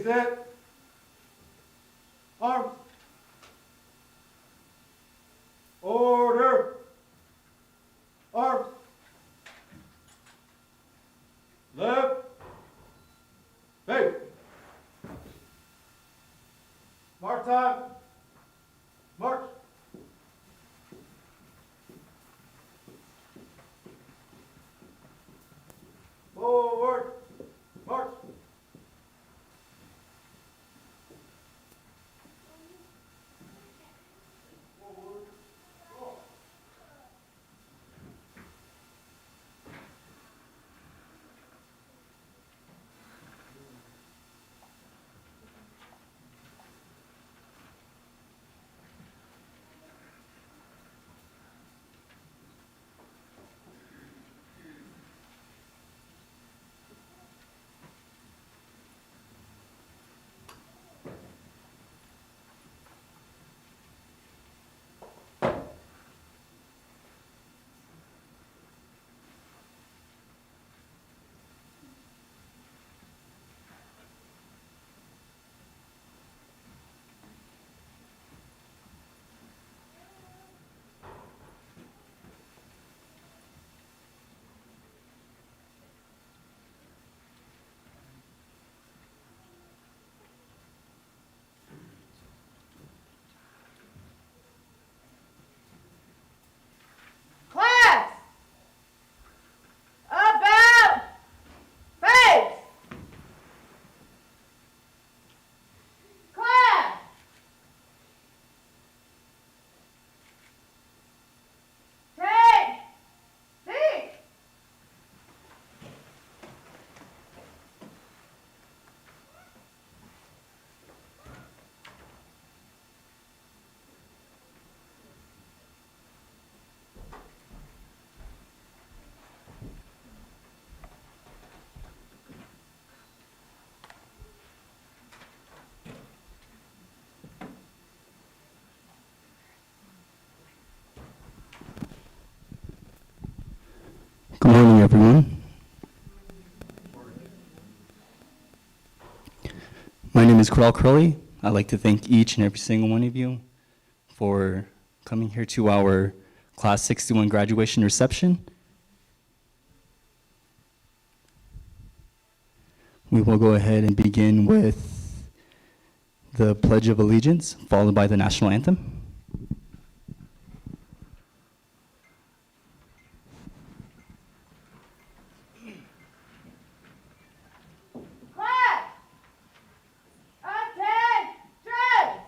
Ready, set. Arms. Order. Arms. Left. Face. March time. March. Forward. March. Class! About face! Class! Take seat! Good morning, everyone. My name is Corral Curley. I'd like to thank each and every single one of you for coming here to our Class 61 graduation reception. We will go ahead and begin with the Pledge of Allegiance, followed by the National Anthem. Class! Attention!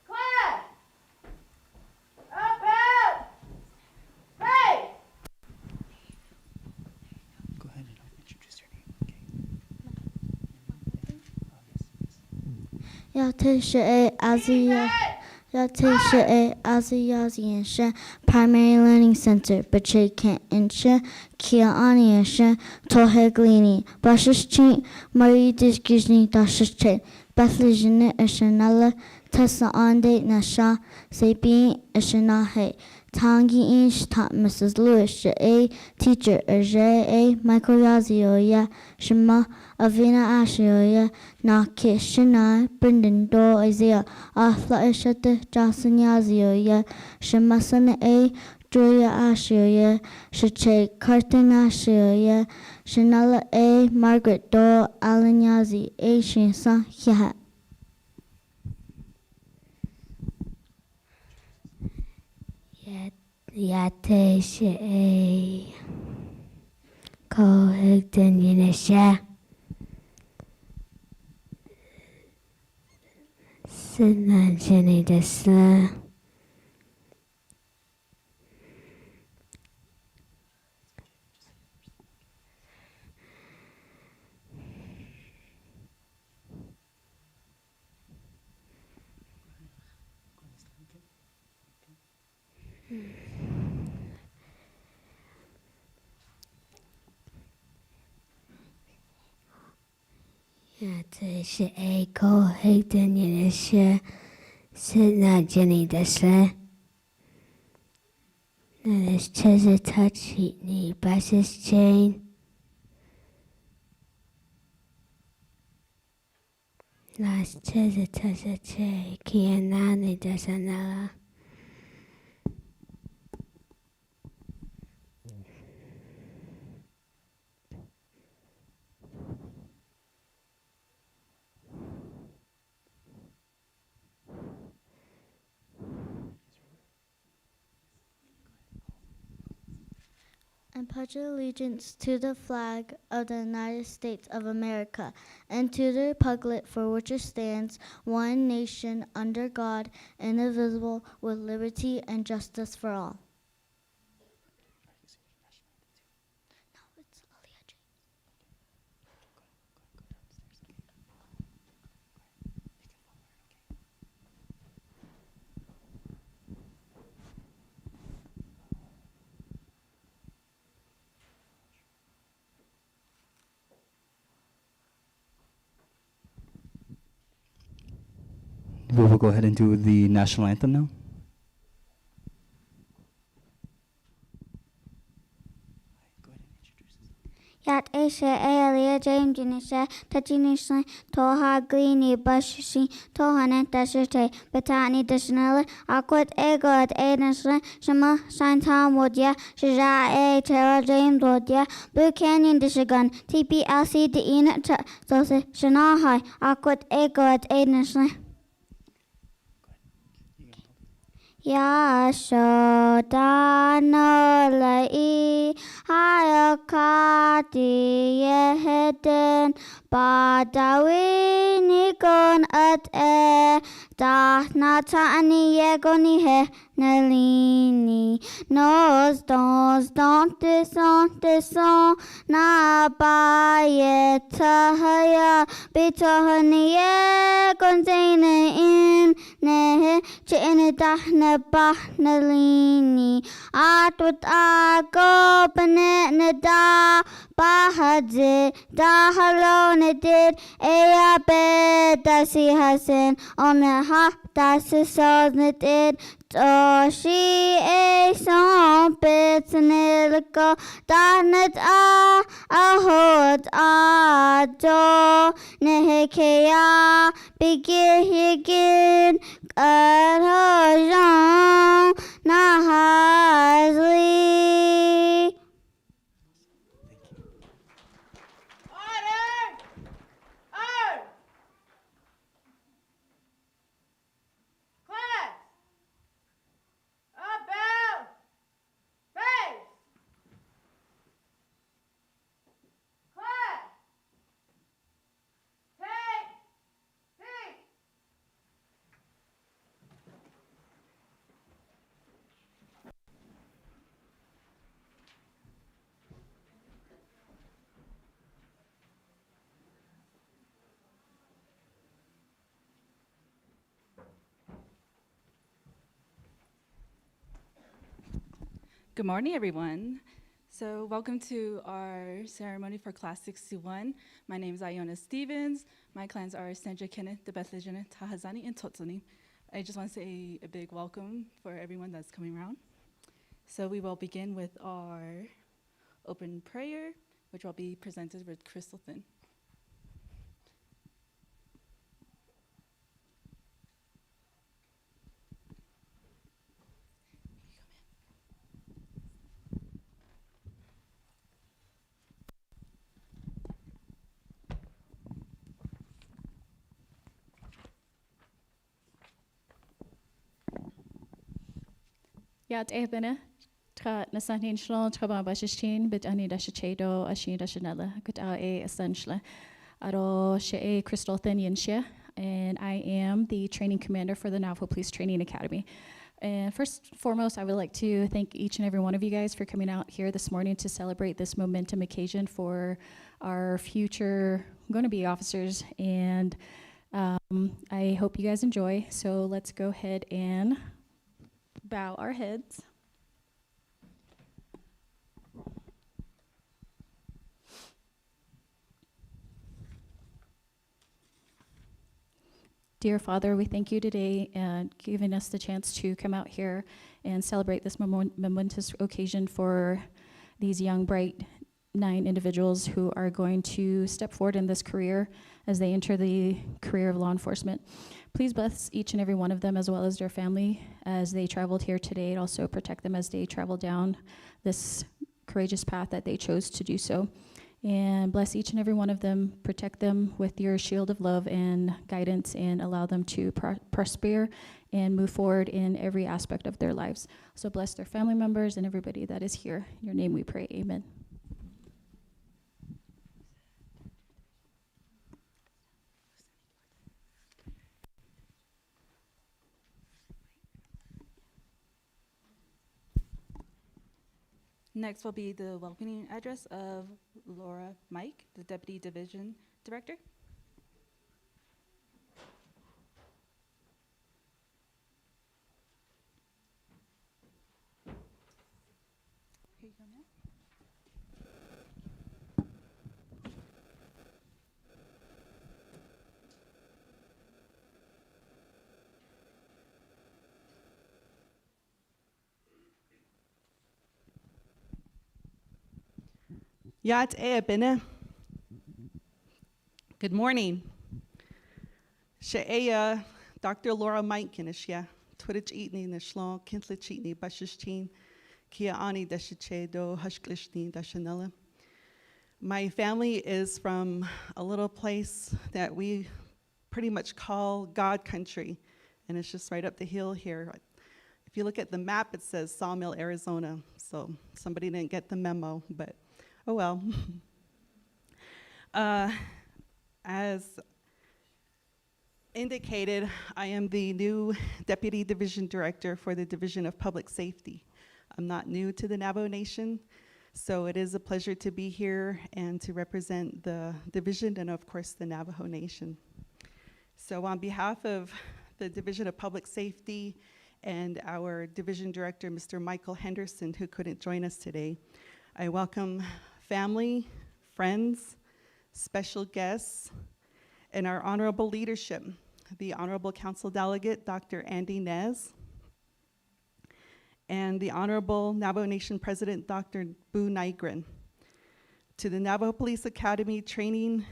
Class! About face! Go ahead and introduce your name. Yatisha Primary Learning Center, Bachay Kent Kia Ani Toheglini, Bashishchi, Marie Dishkishni, Dashche, Bethlehem Eshanala, Tessa Ande Nasha, Sapi Eshanahe, Tangi Ish, Taught Mrs. Lewis, A teacher, A Michael Yazioya, Shema, Avina Ashioya, Naki Shina, Brendan Do Isaiah, Afla Ishata, Jason Yazioya, Shema Sana A, Julia Ashioya, Shache Carton Ashioya, Shanala A, Margaret Do, Alan Yazi, A Shinsa, Yahat. Yate she Kohigden Yinisha Sinan Jenny Desla Yate she Kohigden Yinisha Sinan Jenny Desla Nanish Chesa Touch Heat Knee Basis Chain Las cheze tese che kianani desanella. I pledge allegiance to the flag of the United States of America and to the republic for which it stands, one nation under God, indivisible, with liberty and justice for all. We will go ahead and do the national anthem now. Yat Asia Alia James Jinisha Tachinisha Toha Glini Bashishi Tohanet Dashite Betani Dashanella Aquat Egot Aidensha Shama Shantam Wodya Shaja A Terra James Wodya Blue Canyon Dishagun TPLC Deena Sose Shanahai Aquat Egot Aidensha Yashodana lai hayakati yehden badawi nikon at dahnatani yegoni he nelini nos don't dison na bayetahaya bitahani yegon zane in ne chine dahna bahnalini atut ago beneda bahadze dahalone did ea bedasi hasen on the ha dasi did Toshi a son bits nilko danat ahod a do nehekea begin Karajan Nahazli. Order! Order! Class! About! Face! Class! Take! Seat! Good morning, everyone. So welcome to our ceremony for Class 61. My name is Iona Stevens. My clans are Sandra Kenneth, the Bethlehem, Tahazani, and Totsuni. I just want to say a big welcome for everyone that's coming around. So we will begin with our open prayer, which will be presented with Crystal Thin. Yat ebene tra nasanin shlon traba bashishtin bit ani dashachedo ashin dashanella gut a essentially aro she Crystal Thin and I am the training commander for the Navajo Police Training Academy. And first and foremost, I would like to thank each and every one of you guys for coming out here this morning to celebrate this momentum occasion for our future going to be officers. And I hope you guys enjoy. So let's go ahead and bow our heads. Dear Father, we thank you today and giving us the chance to come out here and celebrate this momentous occasion for these young, bright 9 individuals who are going to step forward in this career as they enter the career of law enforcement. Please bless each and every one of them as well as their family as they traveled here today, and also protect them as they travel down this courageous path that they chose to do so. And bless each and every one of them, protect them with your shield of love and guidance, and allow them to prosper and move forward in every aspect of their lives. So bless their family members and everybody that is here. In your name we pray, amen. Next will be the welcoming address of Laura Mike, the Deputy Division Director. Here you go, ma'am. Yat Bene. Good morning. She'eya Dr. Laura Mike Kinishya, Twitch Eatney Nishlon, Kintlich Eatney, Bashishteen, Kia Ani Deshiche do Hushklishni Dashanella. My family is from a little place that we pretty much call God country, and it's just right up the hill here. If you look at the map, it says Sawmill, Arizona, so somebody didn't get the memo, but oh well. As indicated, I am the new Deputy Division Director for the Division of Public Safety. I'm not new to the Navajo Nation, so it is a pleasure to be here and to represent the division and of course the Navajo Nation. So on behalf of the Division of Public Safety and our Division Director, Mr. Michael Henderson, who couldn't join us today, I welcome family, friends, special guests, and our honorable leadership, the Honorable Council Delegate, Dr. Andy Nez, and the Honorable Navajo Nation President, Dr. Boo Nygren, to the Navajo Police Academy Training,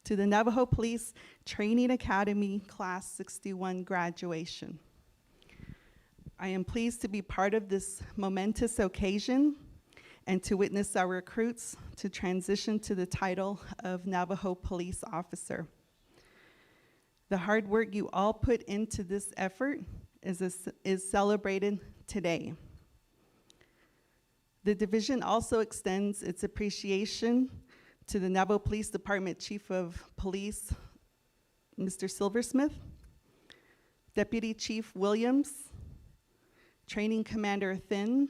to the Navajo Police Training Academy Class 61 graduation. I am pleased to be part of this momentous occasion and to witness our recruits to transition to the title of Navajo Police Officer. The hard work you all put into this effort is celebrated today. The division also extends its appreciation to the Navajo Police Department Chief of Police, Mr. Silversmith, Deputy Chief Williams, Training Commander Thin,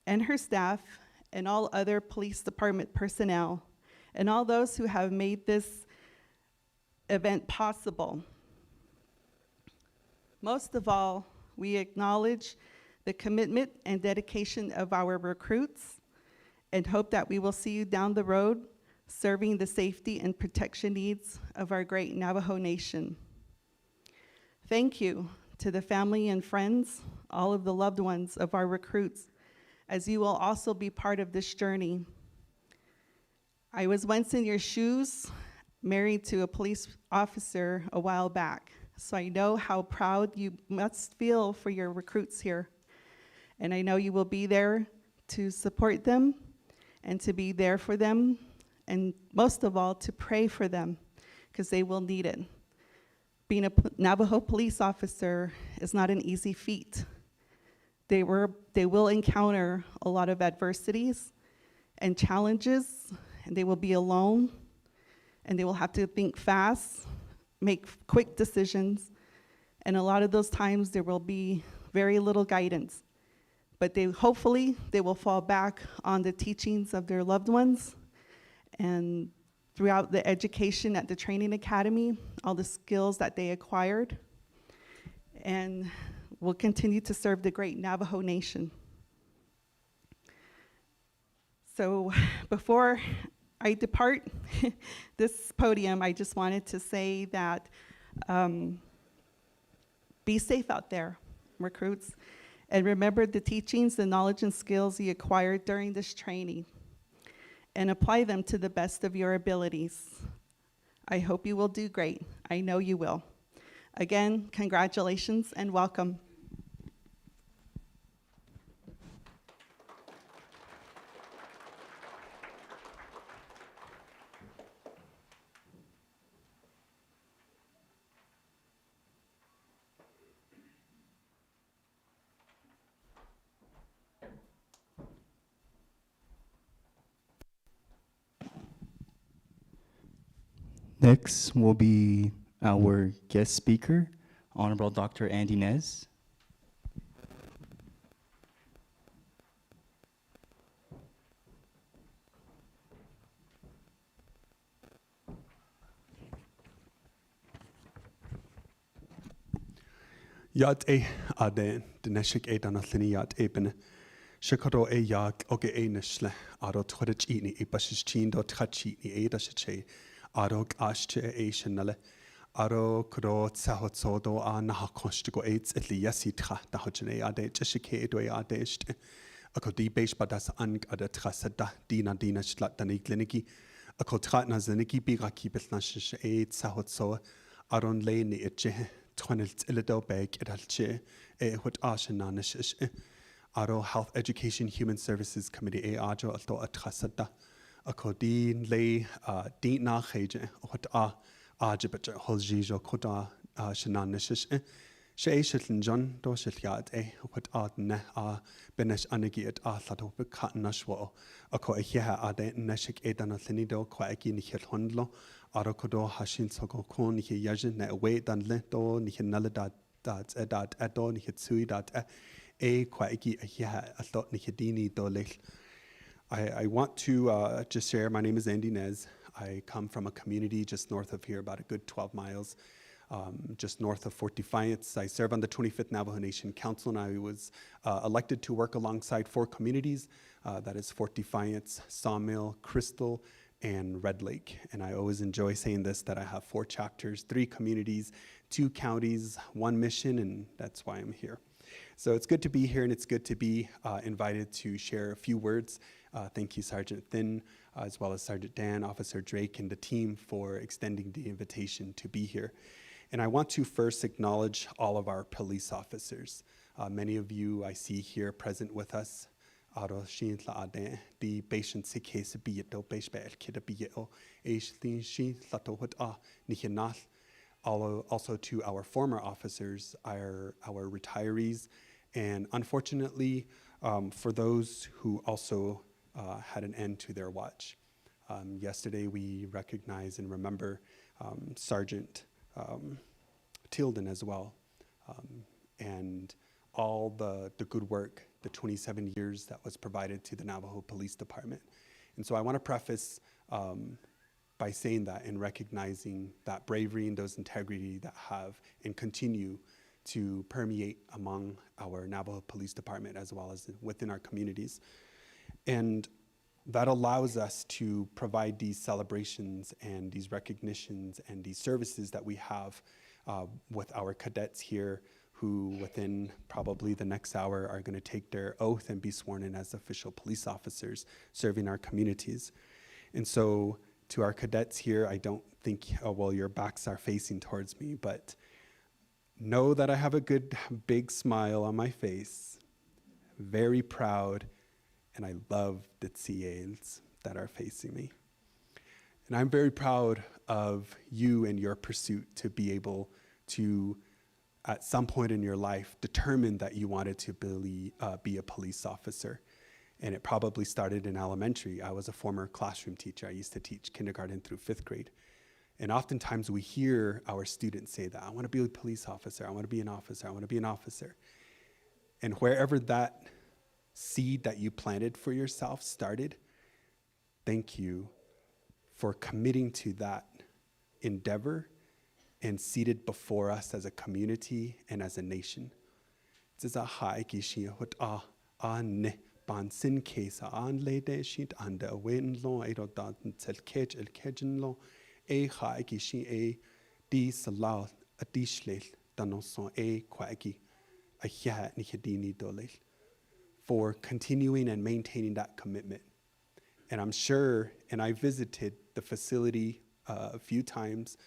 and her staff, and all other police department personnel, and all those who have made this event possible. Most of all, we acknowledge the commitment and dedication of our recruits and hope that we will see you down the road serving the safety and protection needs of our great Navajo Nation. Thank you to the family and friends, all of the loved ones of our recruits, as you will also be part of this journey. I was once in your shoes, married to a police officer a while back, so I know how proud you must feel for your recruits here. And I know you will be there to support them and to be there for them, and most of all, to pray for them, because they will need it. Being a Navajo police officer is not an easy feat. They will encounter a lot of adversities and challenges, and they will be alone, and they will have to think fast, make quick decisions, and a lot of those times there will be very little guidance. But hopefully they will fall back on the teachings of their loved ones, and throughout the education at the training academy, all the skills that they acquired, and will continue to serve the great Navajo Nation. So before I depart this podium, I just wanted to say that be safe out there, recruits, and remember the teachings, the knowledge and skills you acquired during this training. and apply them to the best of your abilities. I hope you will do great. I know you will. Again, congratulations and welcome. Next will be our guest speaker, Honorable Dr. Andy Nez. Yat ade dineshik danathlini yat bene shikaro yak oge nishle aro thodich ini bashishin dot hachi ni dashe aro ashche shanale aro kro tsahot sodo an hakostigo aids eliasitra da hojene ade jeshike do adest akodi besh badas ang ada trasada dina shlat dani kliniki akotratna zeniki biraki besnash tsahot so aron leni etche Twenelt Illido Beg Idalche, what Ashananish, Aro Health Education Human Services Committee, Ajo Alto Atrasada, a Codin lay Dean Nachage, what Ajibet Holjijo Koda Shananish, Shay Shitlin John, Doshiliad, what Adne Benesh Anigi at Atlato Becatanashwo, a co here Ade Neshik Edanathinido, Quaki Nichel Hondlo. Arakodo hashin soko kon nihe yajin na away dan leto nihe nala dat edo nihe tsui dat kwa iki ahia athot nihe dini do lech. I want to just share, my name is Andy Nez. I come from a community just north of here, about a good 12 miles, just north of Fort Defiance. I serve on the 25th Navajo Nation Council, and I was elected to work alongside 4 communities, that is Fort Defiance, Sawmill, Crystal, and Red Lake. And I always enjoy saying this, that I have 4 chapters, 3 communities, 2 counties, 1 mission, and that's why I'm here. So it's good to be here, and it's good to be invited to share a few words. Thank you, Sergeant Thin, as well as Sergeant Dan, Officer Drake, and the team for extending the invitation to be here. And I want to first acknowledge all of our police officers. Many of you I see here present with us. Aro shin la ade di patient case be it do base bel kid be it o shin shin lato what nihinal. Also to our former officers, our retirees, and unfortunately for those who also had an end to their watch. Yesterday we recognize and remember Sergeant Tilden as well, and all the good work, the 27 years that was provided to the Navajo Police Department. And so I want to preface by saying that and recognizing that bravery and those integrity that have and continue to permeate among our Navajo Police Department as well as within our communities. And that allows us to provide these celebrations and these recognitions and these services that we have with our cadets here, who within probably the next hour are going to take their oath and be sworn in as official police officers serving our communities. And so to our cadets here, I don't think, well, your backs are facing towards me, but know that I have a good big smile on my face, very proud, and I love the CAs that are facing me. And I'm very proud of you and your pursuit to be able to, at some point in your life, determine that you wanted to be a police officer. And it probably started in elementary. I was a former classroom teacher. I used to teach kindergarten through 5th grade. And oftentimes we hear our students say that, I want to be a police officer, I want to be an officer, I want to be an officer. And wherever that seed that you planted for yourself started, thank you for committing to that endeavor and seated before us as a community and as a nation. Ban sin case an lede shit and a win law a tel cage el cajon law a haiki she a di salau a dishlel danoson a quaggy a ya nikadini dolel for continuing and maintaining that commitment. And I'm sure, and I visited the facility a few times.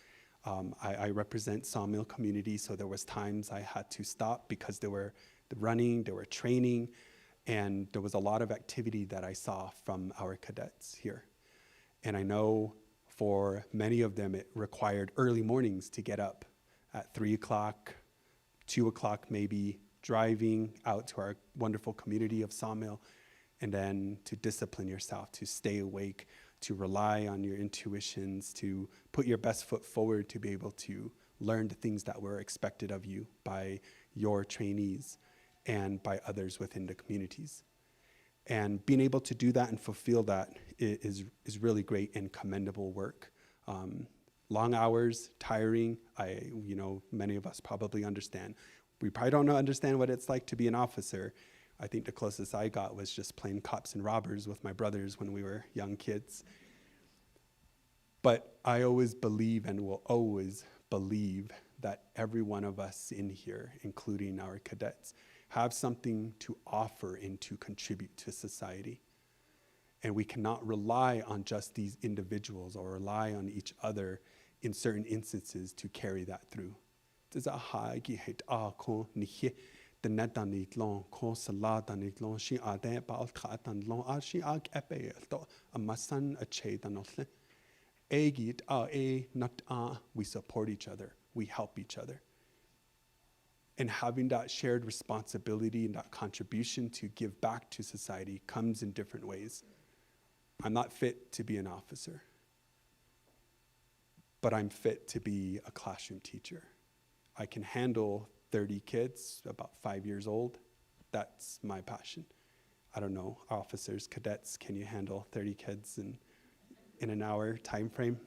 I represent Sawmill community, so there was times I had to stop because there were the running, there were training, and there was a lot of activity that I saw from our cadets here. And I know for many of them, it required early mornings to get up at 3 o'clock, 2 o'clock maybe, driving out to our wonderful community of Sawmill, and then to discipline yourself, to stay awake, to rely on your intuitions, to put your best foot forward to be able to learn the things that were expected of you by your trainees and by others within the communities. And being able to do that and fulfill that is really great and commendable work. Long hours, tiring, many of us probably understand. We probably don't understand what it's like to be an officer. I think the closest I got was just playing cops and robbers with my brothers when we were young kids. But I always believe and will always believe that every one of us in here, including our cadets, have something to offer and to contribute to society. And we cannot rely on just these individuals or rely on each other in certain instances to carry that through. We support each other, we help each other. And having that shared responsibility and that contribution to give back to society comes in different ways. I'm not fit to be an officer, but I'm fit to be a classroom teacher. I can handle 30 kids, about 5 years old. That's my passion. I don't know, officers, cadets, can you handle 30 kids in an hour time frame?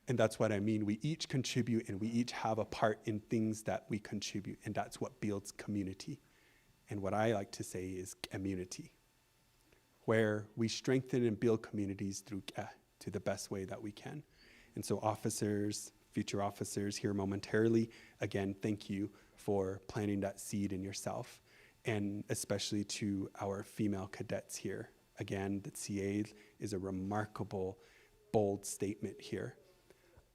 And that's what I mean. We each contribute and we each have a part in things that we contribute, and that's what builds community. And what I like to say is community, where we strengthen and build communities through to the best way that we can. And so officers, future officers here momentarily, again, thank you for planting that seed in yourself, and especially to our female cadets here. Again, the CA is a remarkable, bold statement here.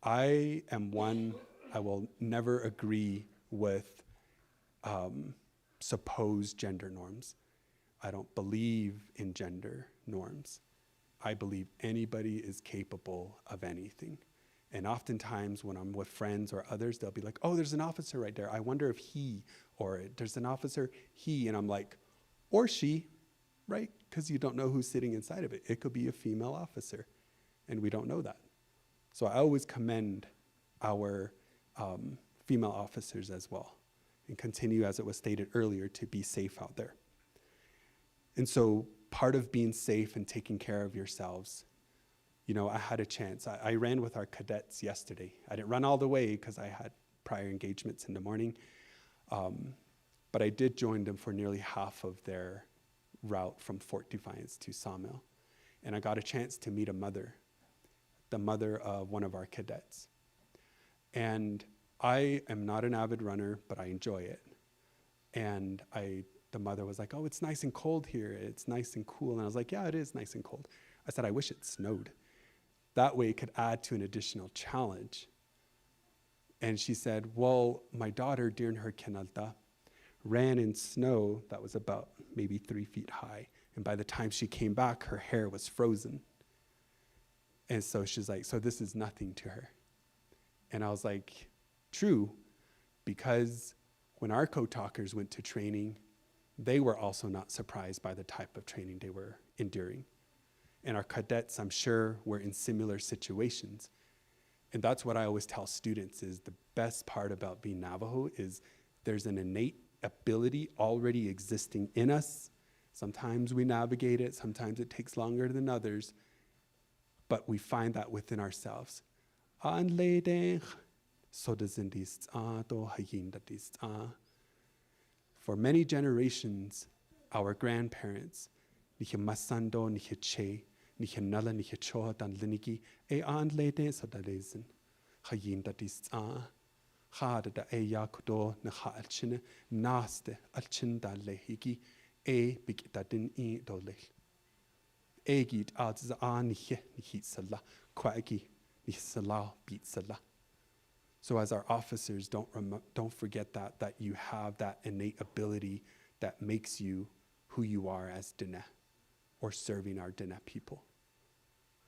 I will never agree with supposed gender norms. I don't believe in gender norms. I believe anybody is capable of anything. And oftentimes when I'm with friends or others, they'll be like, oh, there's an officer right there. I wonder if he, or there's an officer, he, and I'm like, or she, right? Because you don't know who's sitting inside of it. It could be a female officer, and we don't know that. So I always commend our female officers as well, and continue, as it was stated earlier, to be safe out there. And so part of being safe and taking care of yourselves, I had a chance. I ran with our cadets yesterday. I didn't run all the way because I had prior engagements in the morning, but I did join them for nearly half of their route from Fort Defiance to Sawmill. And I got a chance to meet a mother, the mother of one of our cadets. And I am not an avid runner, but I enjoy it. And the mother was like, oh, it's nice and cold here. It's nice and cool. And I was like, yeah, it is nice and cold. I said, I wish it snowed. That way it could add to an additional challenge. And she said, well, my daughter, during her kinalta, ran in snow that was about maybe 3 feet high. And by the time she came back, her hair was frozen. And so she's like, so this is nothing to her. And I was like, true, because when our co-talkers went to training, they were also not surprised by the type of training they were enduring. And our cadets, I'm sure, were in similar situations. And that's what I always tell students is the best part about being Navajo is there's an innate ability already existing in us. Sometimes we navigate it, sometimes it takes longer than others, but we find that within ourselves. For many generations, our grandparents, Egit az anihe nihitsala, kwagi nisala bitsala. So as our officers, don't forget that you have that innate ability that makes you who you are as Dene, or serving our Dene people.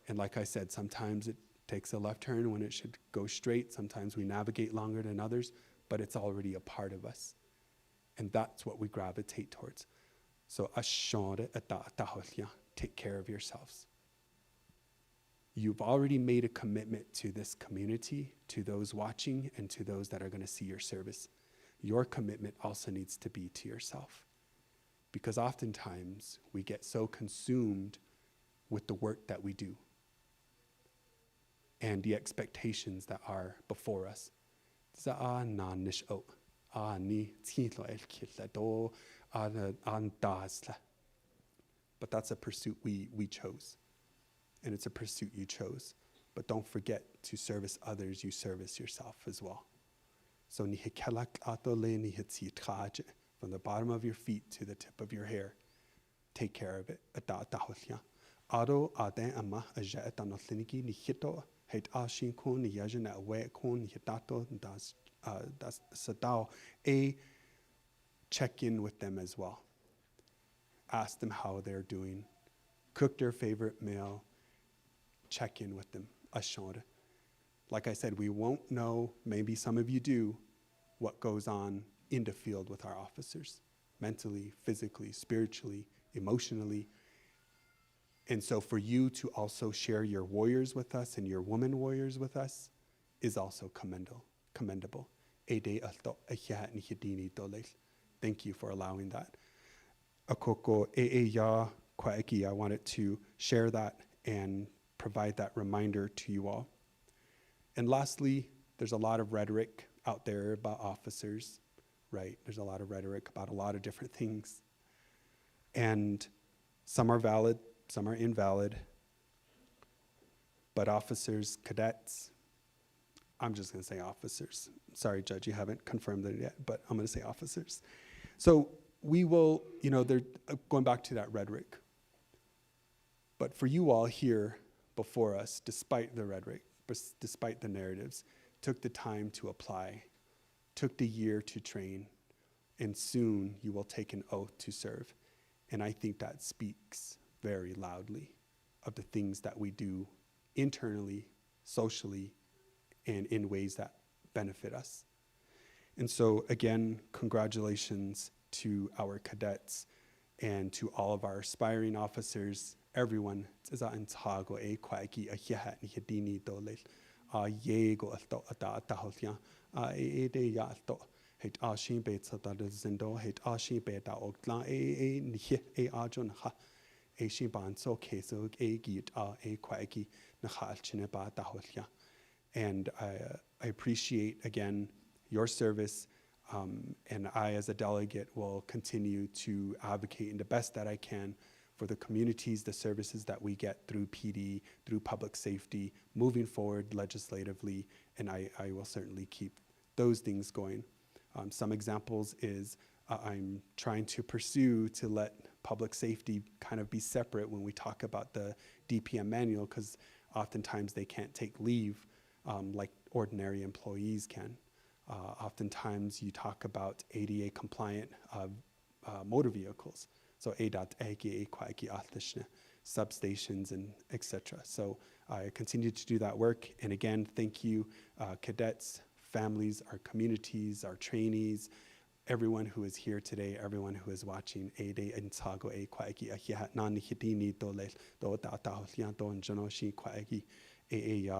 And like I said, sometimes it takes a left turn when it should go straight. Sometimes we navigate longer than others, but it's already a part of us. And that's what we gravitate towards. So take care of yourselves. You've already made a commitment to this community, to those watching, and to those that are going to see your service. Your commitment also needs to be to yourself. Because oftentimes we get so consumed with the work that we do and the expectations that are before us. But that's a pursuit we chose. And it's a pursuit you chose. But don't forget to service others, you service yourself as well. So from the bottom of your feet to the tip of your hair, take care of it. Ado aden ama aja etanotliniki ni hito het ashin kun ni yajana awe kun ni hitato das sadao check in with them as well. Ask them how they're doing. Cook their favorite meal. Check in with them. Ashore. Like I said, we won't know, maybe some of you do, what goes on in the field with our officers, mentally, physically, spiritually, emotionally. And so for you to also share your warriors with us and your woman warriors with us is also commendable. Thank you for allowing that. Akoko ya kwaeki, I wanted to share that and provide that reminder to you all. And lastly, there's a lot of rhetoric out there about officers, right? There's a lot of rhetoric about a lot of different things. And some are valid, some are invalid. But officers, cadets, I'm just going to say officers. Sorry, Judge, you haven't confirmed it yet, but I'm going to say officers. So we will, they're going back to that rhetoric. But for you all here before us, despite the rhetoric, despite the narratives, took the time to apply, took the year to train, and soon you will take an oath to serve. And I think that speaks very loudly of the things that we do internally, socially, and in ways that benefit us. And so again, congratulations to our cadets and to all of our aspiring officers, everyone. Het ashin bet satar zindo het ashin beta ogla nihe ajon ha shin ban so keso git kwaki na halchine ba dahulya. And I appreciate again your service, and I as a delegate will continue to advocate in the best that I can for the communities, the services that we get through PD, through public safety, moving forward legislatively, and I will certainly keep those things going. Some examples is I'm trying to pursue to let public safety kind of be separate when we talk about the DPM manual, because oftentimes they can't take leave like ordinary employees can. Oftentimes you talk about ADA compliant motor vehicles, so substations and etc. So I continue to do that work, and again, thank you, cadets, families, our communities, our trainees, everyone who is here today, everyone who is watching.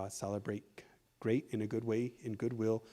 Celebrate great in a good way, in goodwill.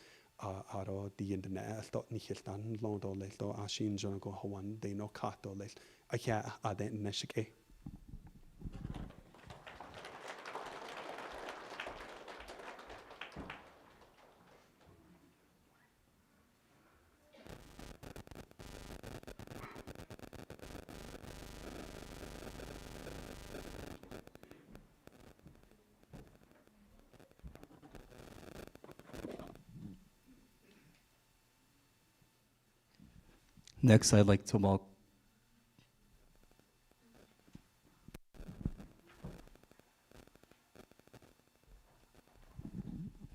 Next, I'd like to welcome.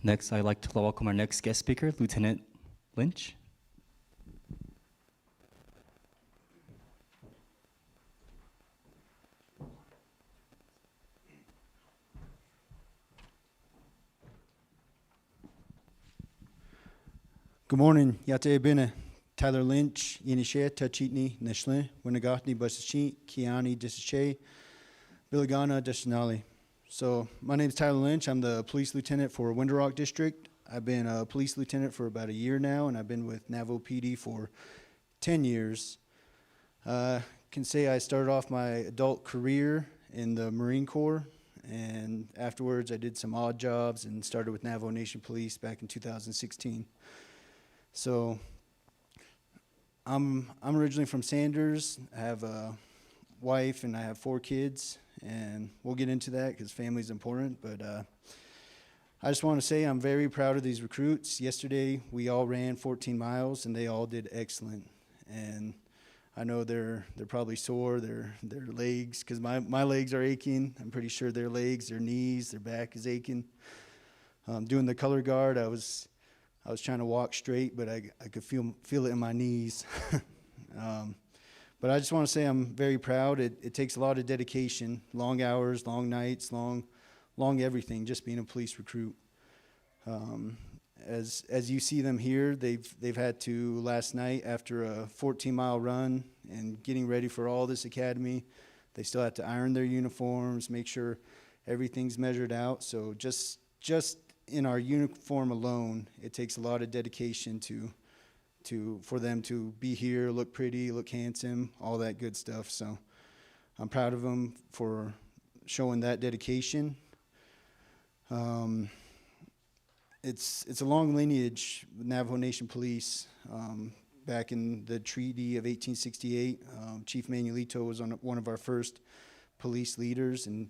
Next, I'd like to welcome our next guest speaker, Lieutenant Lynch. Good morning, Yate Bine, Tyler Lynch, Yenishe, Tachitni, Neshle, Winnegatni, Busachi, Kiani, Disashe, Billigana, Desanali. So, my name is Tyler Lynch. I'm the police lieutenant for Winter Rock District. I've been a police lieutenant for about a year now, and I've been with Navajo PD for 10 years. Can say I started off my adult career in the Marine Corps, and afterwards I did some odd jobs and started with Navajo Nation Police back in 2016. So I'm originally from Sanders. I have a wife and I have 4 kids, and we'll get into that because family is important. But I just want to say I'm very proud of these recruits. Yesterday we all ran 14 miles and they all did excellent. And I know they're probably sore, their legs, because my legs are aching. I'm pretty sure their legs, their knees, their back is aching. Doing the color guard, I was trying to walk straight, but I could feel it in my knees. But I just want to say I'm very proud. It takes a lot of dedication, long hours, long nights, long everything, just being a police recruit. As you see them here, they've had to, last night after a 14-mile run and getting ready for all this academy, they still have to iron their uniforms, make sure everything's measured out. So just in our uniform alone, it takes a lot of dedication for them to be here, look pretty, look handsome, all that good stuff. So I'm proud of them for showing that dedication. It's a long lineage with Navajo Nation Police. Back in the Treaty of 1868, Chief Manuelito was one of our first police leaders, and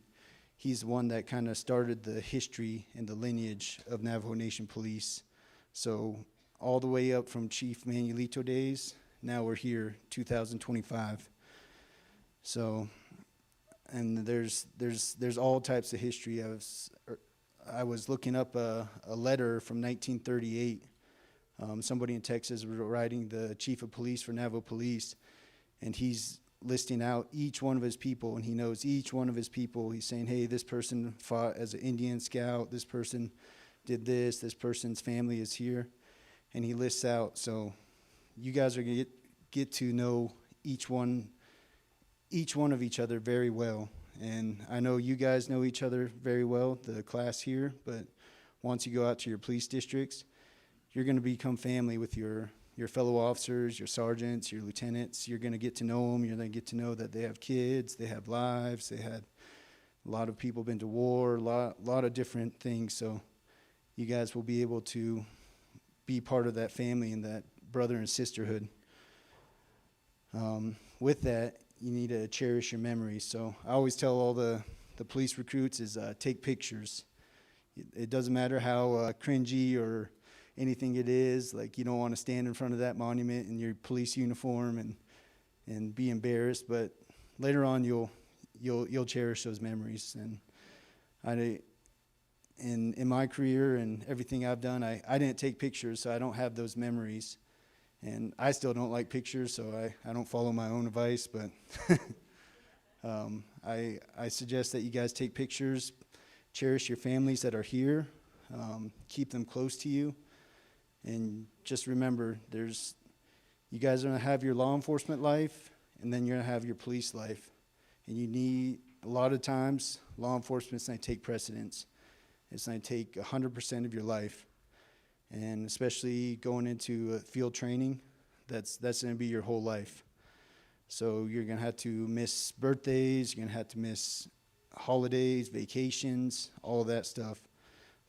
he's the one that kind of started the history and the lineage of Navajo Nation Police. So all the way up from Chief Manuelito days, now we're here, 2025. So, and there's all types of history. I was looking up a letter from 1938. Somebody in Texas was writing the chief of police for Navajo Police, and he's listing out each one of his people, and he knows each one of his people. He's saying, hey, this person fought as an Indian scout, this person did this person's family is here, and he lists out. So you guys are going to get to know each one of each other very well. And I know you guys know each other very well, the class here, but once you go out to your police districts, you're going to become family with your fellow officers, your sergeants, your lieutenants. You're going to get to know them. You're going to get to know that they have kids, they have lives, they had a lot of people been to war, a lot of different things. So you guys will be able to be part of that family and that brother and sisterhood. With that, you need to cherish your memories. So I always tell all the police recruits is take pictures. It doesn't matter how cringy or anything it is. Like, you don't want to stand in front of that monument in your police uniform and be embarrassed. But later on, you'll cherish those memories. And in my career and everything I've done, I didn't take pictures, so I don't have those memories. And I still don't like pictures, so I don't follow my own advice. But I suggest that you guys take pictures, cherish your families that are here, keep them close to you. And just remember, you guys are going to have your law enforcement life, and then you're going to have your police life. And you need, a lot of times, law enforcement's going to take precedence. It's going to take 100% of your life. And especially going into field training, that's going to be your whole life. So you're going to have to miss birthdays, you're going to have to miss holidays, vacations, all of that stuff.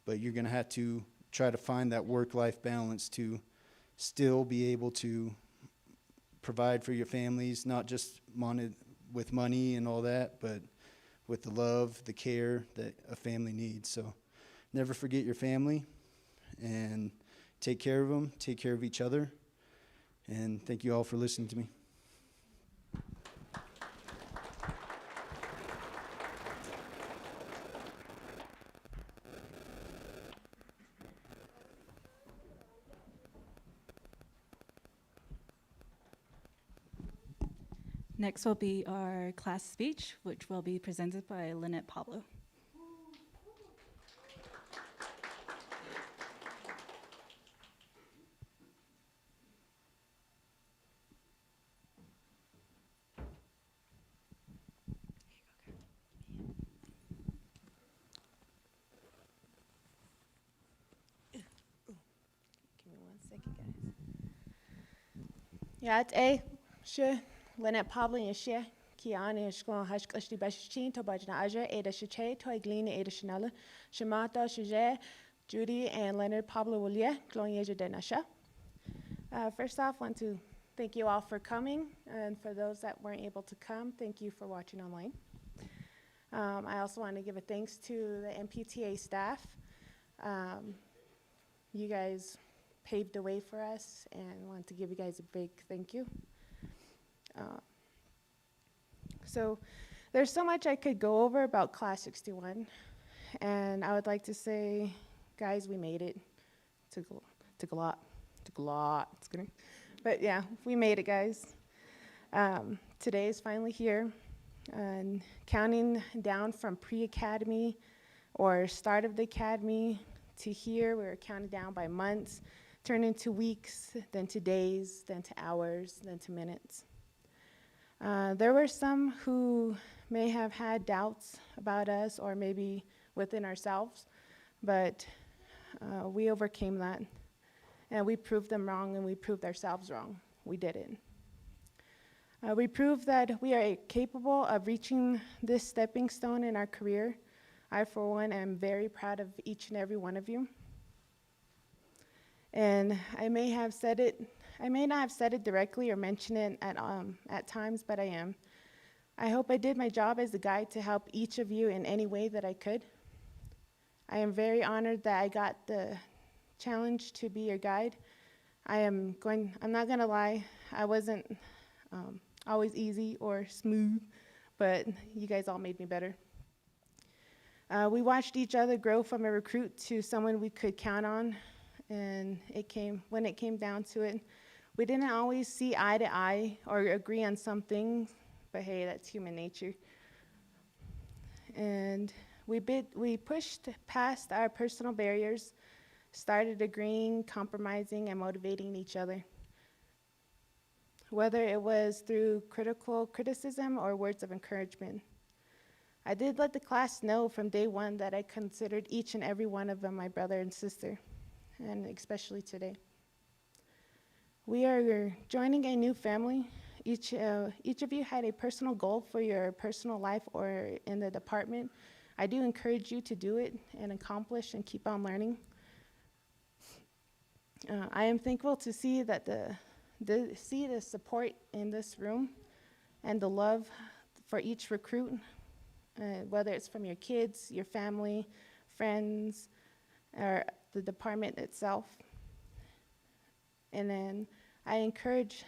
But you're going to have to try to find that work-life balance to still be able to provide for your families, not just with money and all that, but with the love, the care that a family needs. So never forget your family, and take care of them, take care of each other. And thank you all for listening to me. Next will be our class speech, which will be presented by Lynette Pablo. Give me 1 second, guys. Yeah, it's sure. Lynette Pablo and share. Kiani is going to hash the best chin to Bajna Aja, Ada Shache, to Glina Ada Chanela, Shamata Shaje, Judy, and Leonard Pablo Willia, Gloria Denasha. First off, I want to thank you all for coming, and for those that weren't able to come, thank you for watching online. I also want to give a thanks to the MPTA staff. You guys paved the way for us, and want to give you guys a big thank you. So there's so much I could go over about Class 61, and I would like to say, guys, we made it. Took a lot. It's gonna, but yeah, we made it, guys. Today is finally here, and counting down from pre-academy or start of the academy to here, we were counted down by months, turned into weeks, then to days, then to hours, then to minutes. There were some who may have had doubts about us or maybe within ourselves, but we overcame that, and we proved them wrong, and we proved ourselves wrong. We did it. We proved that we are capable of reaching this stepping stone in our career. I, for one, am very proud of each and every one of you. And I may not have said it directly or mention it at times, but I am. I hope I did my job as a guide to help each of you in any way that I could. I am very honored that I got the challenge to be your guide. I'm not gonna lie, I wasn't always easy or smooth, but you guys all made me better. We watched each other grow from a recruit to someone we could count on, and when it came down to it, we didn't always see eye to eye or agree on something, but hey, that's human nature. And we pushed past our personal barriers, started agreeing, compromising, and motivating each other. Whether it was through criticism or words of encouragement. I did let the class know from day one that I considered each and every one of them my brother and sister, and especially today. We are joining a new family. Each of you had a personal goal for your personal life or in the department. I do encourage you to do it and accomplish and keep on learning. I am thankful to see that the support in this room and the love for each recruit, whether it's from your kids, your family, friends, or the department itself. And then I encourage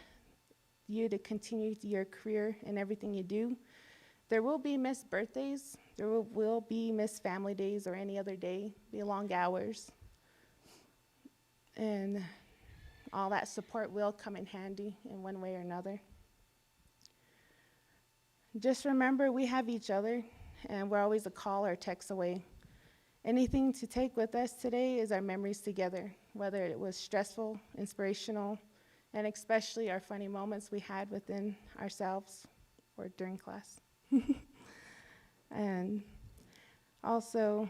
you to continue your career in everything you do. There will be missed birthdays, there will be missed family days or any other day, be long hours. And all that support will come in handy in one way or another. Just remember, we have each other, and we're always a call or text away. Anything to take with us today is our memories together, whether it was stressful, inspirational, and especially our funny moments we had within ourselves or during class. And also,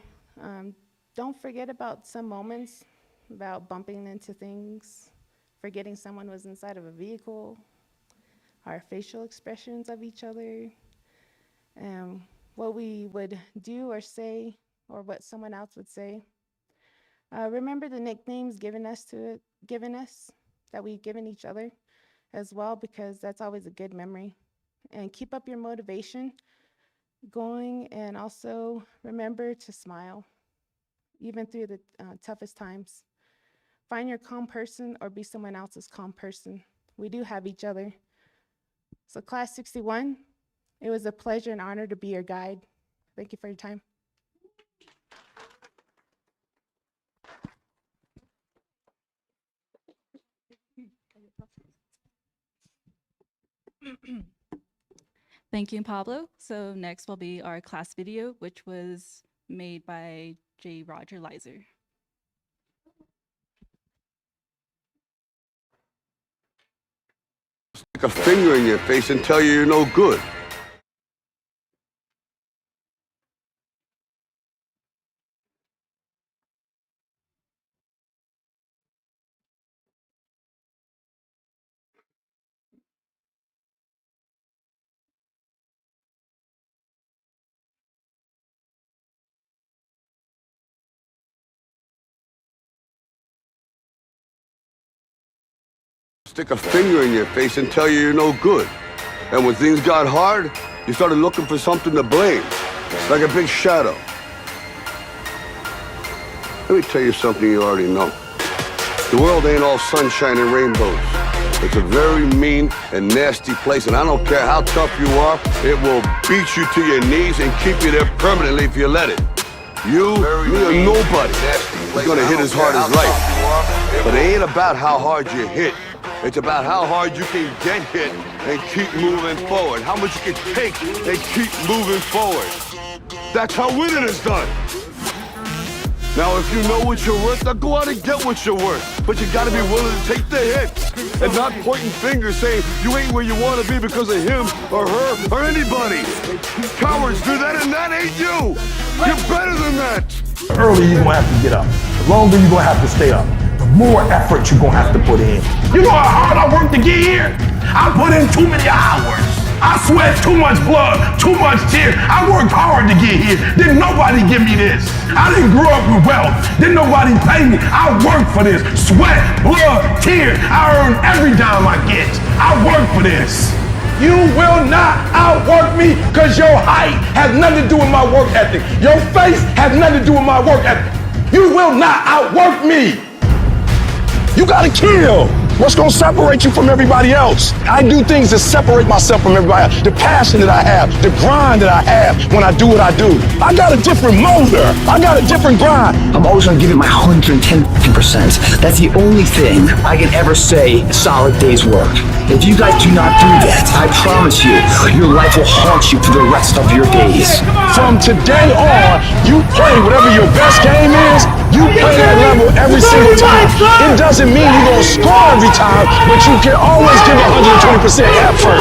don't forget about some moments about bumping into things, forgetting someone was inside of a vehicle, our facial expressions of each other, what we would do or say, or what someone else would say. Remember the nicknames given us that we've given each other as well, because that's always a good memory. And keep up your motivation going, and also remember to smile, even through the toughest times. Find your calm person or be someone else's calm person. We do have each other. So Class 61, it was a pleasure and honor to be your guide. Thank you for your time. Thank you, Pablo. So next will be our class video, which was made by J. Roger Lizer. Stick a finger in your face and tell you you're no good. Stick a finger in your face and tell you you're no good. And when things got hard, you started looking for something to blame. Like a big shadow. Let me tell you something you already know. The world ain't all sunshine and rainbows. It's a very mean and nasty place, and I don't care how tough you are, it will beat you to your knees and keep you there permanently if you let it. You, me, or nobody is gonna hit as hard as life. But it ain't about how hard you hit. It's about how hard you can get hit and keep moving forward. How much you can take and keep moving forward. That's how winning is done. Now, if you know what you're worth, now go out and get what you're worth. But you gotta be willing to take the hits and not pointing fingers saying you ain't where you wanna be because of him or her or anybody. Cowards do that and that ain't you. You're better than that. The earlier you're gonna have to get up. The longer you're gonna have to stay up. The more effort you're gonna have to put in. You know how hard I worked to get here? I put in too many hours. I sweat too much blood, too much tears. I worked hard to get here. Didn't nobody give me this. I didn't grow up with wealth. Didn't nobody pay me. I worked for this. Sweat, blood, tears. I earn every dime I get. I work for this. You will not outwork me because your height has nothing to do with my work ethic. Your face has nothing to do with my work ethic. You will not outwork me. You gotta kill. What's gonna separate you from everybody else? I do things to separate myself from everybody else. The passion that I have, the grind that I have when I do what I do. I got a different motor. I got a different grind. I'm always gonna give it my 110%. That's the only thing I can ever say a solid day's work. If you guys do not do that, I promise you, your life will haunt you for the rest of your days. From today on, you play whatever your best game is, you play that level every single time. It doesn't mean you're gonna score every time, but you can always give 120% effort.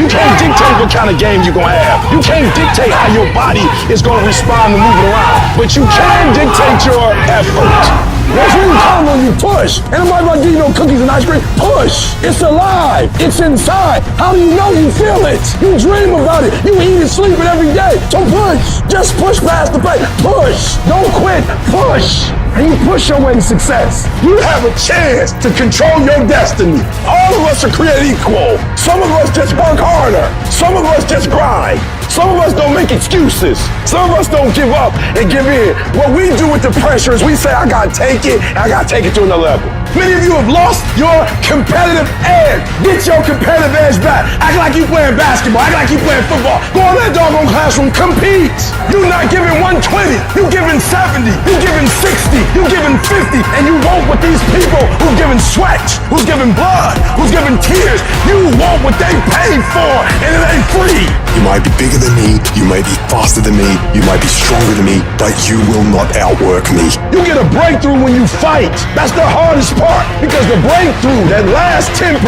You can't dictate what kind of game you're gonna have. You can't dictate how your body is gonna respond to moving around, but you can dictate your effort. That's when you call when you push. And nobody about to give you no cookies and ice cream. Push. It's alive. It's inside. How do you know you feel it? You dream about it. You eat and sleep it every day. So push. Just push past the pain. Push. Don't quit. Push. And you push your way to success. You have a chance to control your destiny. All of us are created equal. Some of us just work harder. Some of us just grind. Some of us don't make excuses. Some of us don't give up and give in. What we do with the pressure is we say, I gotta take it, and I gotta take it to another level. Many of you have lost your competitive edge. Get your competitive edge back. Act like you playing basketball. Act like you playing football. Go in that doggone classroom, compete. You're not giving 120. You're giving 70. You're giving 60. You're giving 50. And you want what these people who've given sweat, who's giving blood, who's giving tears, you want what they paid for, and it ain't free. You might be bigger than me, you might be faster than me, you might be stronger than me, but you will not outwork me. You get a breakthrough when you fight. That's the hardest part, because the breakthrough, that last 10%,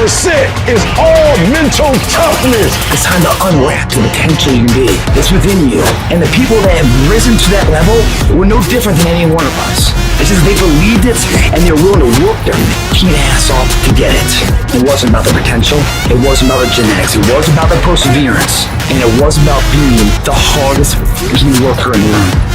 is all mental toughness. It's time to unwrap the potential you can be. It's within you. And the people that have risen to that level were no different than any one of us. It's just they believed it, and they're willing to work their keen ass off to get it. It wasn't about the potential. It wasn't about the genetics. It was about the perseverance. And it was about being the hardest worker in the room.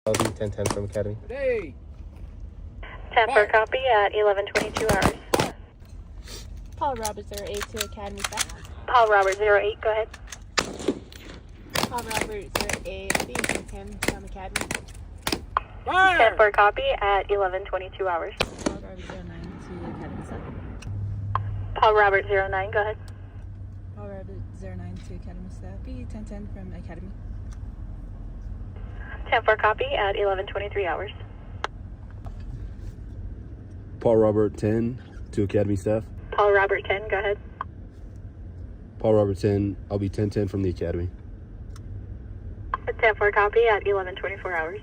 I'll be 1010 from Academy. Hey. 10 for copy at 11:22 hours. Paul Roberts 08 to Academy staff. Paul Robert 08, go ahead. Paul Roberts 08, being 10 from Academy. 10 for copy at 11:22 hours. Paul Robert 09 to Academy staff. Paul Robert 09, go ahead. Paul Robert 09 to Academy staff. Be 1010 from Academy. 10 for copy at 11:23 hours. Paul Robert 10 to Academy staff. Paul Robert 10, go ahead. Paul Robert 10, I'll be 1010 from the Academy. 10 for copy at 11:24 hours.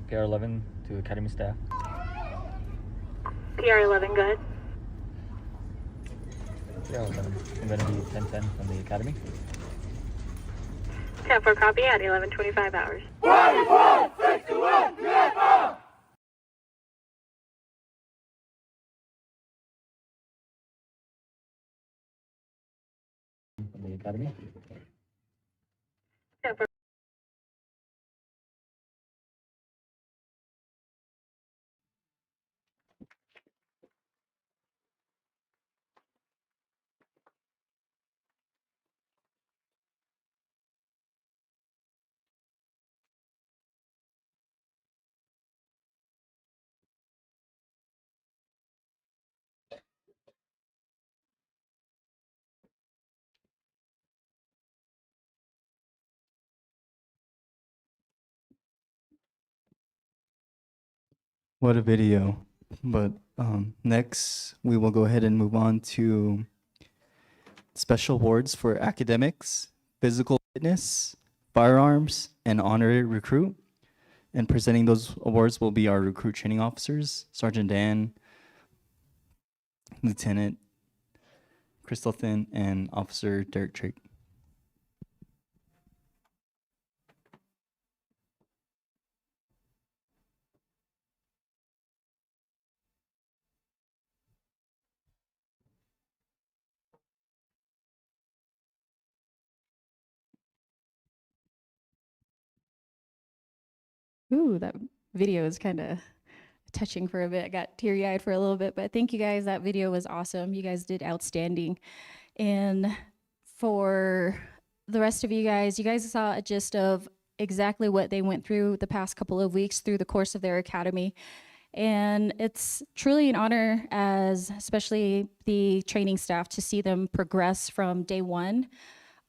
PR11 to Academy staff. PR11, go ahead. PR11, I'm going to be 1010 from the Academy. 10 for copy at 11:25 hours. 2461 Vietnam. From the Academy. 10 for What a video. But next, we will go ahead and move on to special awards for academics, physical fitness, firearms, and honorary recruit. And presenting those awards will be our recruit training officers, Sergeant Dan, Lieutenant Crystal Thin, and Officer Derek Drake. Ooh, that video is kind of touching for a bit. I got teary-eyed for a little bit, but thank you guys. That video was awesome. You guys did outstanding. And for the rest of you guys saw a gist of exactly what they went through the past couple of weeks through the course of their academy. And it's truly an honor, as especially the training staff, to see them progress from day one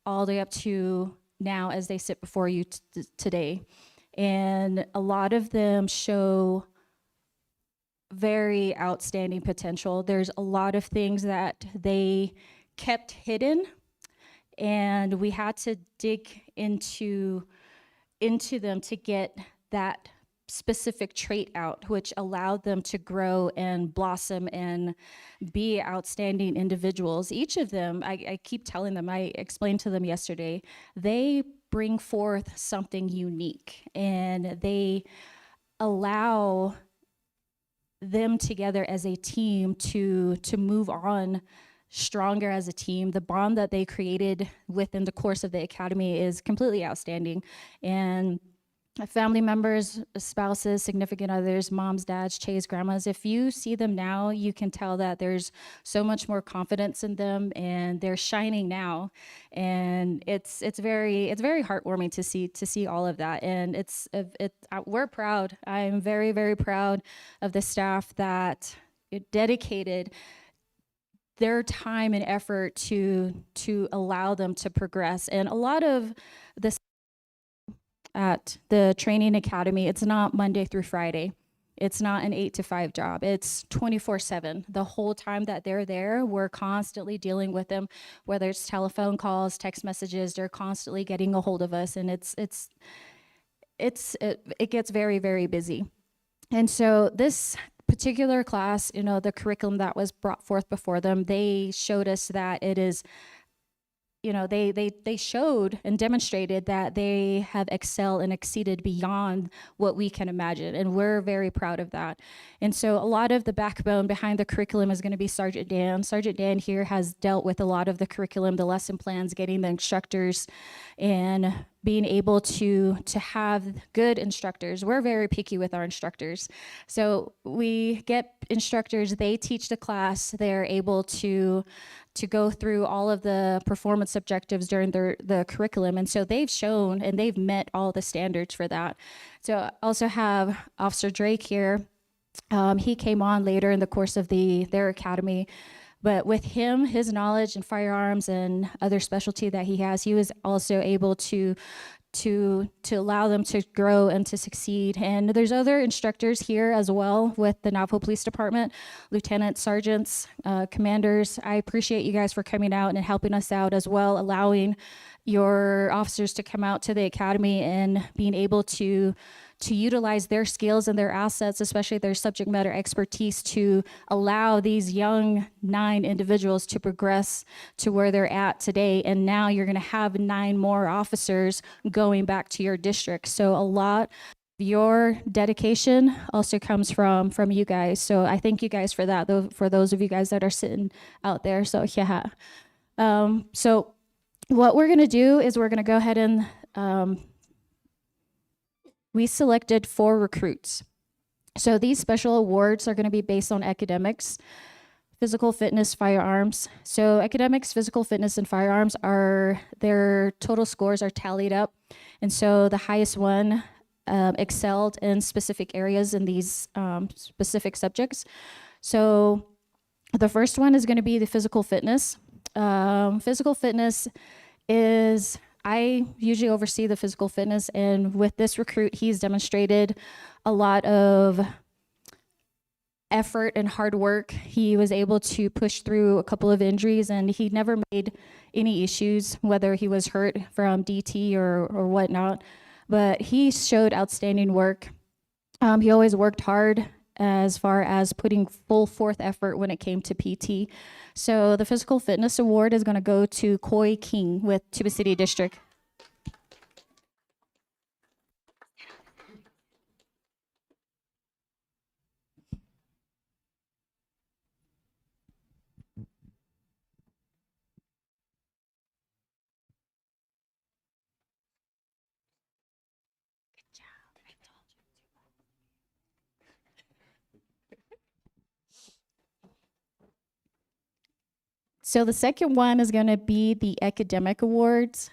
all the way up to now as they sit before you today. And a lot of them show very outstanding potential. There's a lot of things that they kept hidden, and we had to dig into them to get that specific trait out, which allowed them to grow and blossom and be outstanding individuals. Each of them, I keep telling them, I explained to them yesterday, they bring forth something unique, and they allow them together as a team to move on stronger as a team. The bond that they created within the course of the academy is completely outstanding. And family members, spouses, significant others, moms, dads, chays, grandmas, if you see them now, you can tell that there's so much more confidence in them, and they're shining now. And it's very heartwarming to see all of that. And we're proud. I'm very, very proud of the staff that dedicated their time and effort to allow them to progress. And a lot of this at the training academy, it's not Monday through Friday. It's not an 8 to 5 job. It's 24/7. The whole time that they're there, we're constantly dealing with them, whether it's telephone calls, text messages, they're constantly getting a hold of us, and it gets very, very busy. And so this particular class, the curriculum that was brought forth before them, they showed us that it is, they showed and demonstrated that they have excelled and exceeded beyond what we can imagine, and we're very proud of that. And so a lot of the backbone behind the curriculum is going to be Sergeant Dan. Sergeant Dan here has dealt with a lot of the curriculum, the lesson plans, getting the instructors, and being able to have good instructors. We're very picky with our instructors. So we get instructors, they teach the class, they're able to go through all of the performance objectives during the curriculum. And so they've shown and they've met all the standards for that. So I also have Officer Drake here. He came on later in the course of their academy. But with him, his knowledge in firearms and other specialty that he has, he was also able to allow them to grow and to succeed. And there's other instructors here as well with the Navajo Police Department, lieutenants, sergeants, commanders. I appreciate you guys for coming out and helping us out as well, allowing your officers to come out to the academy and being able to utilize their skills and their assets, especially their subject matter expertise, to allow these young 9 individuals to progress to where they're at today. And now you're gonna have 9 more officers going back to your district. So a lot of your dedication also comes from you guys. So I thank you guys for that, though, for those of you guys that are sitting out there. So yeah. So what we're gonna do is we're gonna go ahead and we selected 4 recruits. So these special awards are going to be based on academics, physical fitness, firearms. So academics, physical fitness, and firearms their total scores are tallied up. And so the highest one excelled in specific areas in these specific subjects. So the first one is going to be the physical fitness. Physical fitness is, I usually oversee the physical fitness, and with this recruit, he's demonstrated a lot of effort and hard work. He was able to push through a couple of injuries, and he never made any issues, whether he was hurt from DT or whatnot, but he showed outstanding work. He always worked hard as far as putting full forth effort when it came to PT. So the Physical Fitness Award is going to go to Koi King with Tuba City District. So the second one is going to be the academic awards.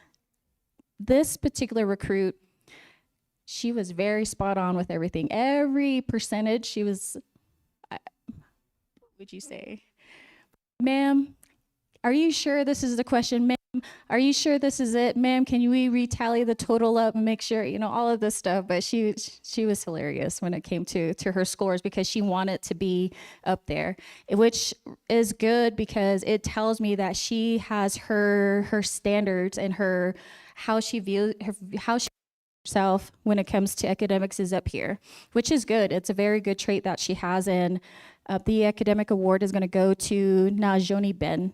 This particular recruit, she was very spot on with everything. Every percentage, she was, what would you say? Ma'am, are you sure this is the question? Ma'am, are you sure this is it? Ma'am, can we retally the total up and make sure, all of this stuff? But she was hilarious when it came to her scores, because she wanted to be up there, which is good because it tells me that she has her standards and how she views herself when it comes to academics is up here, which is good. It's a very good trait that she has, and the academic award is going to go to Najoni Ben.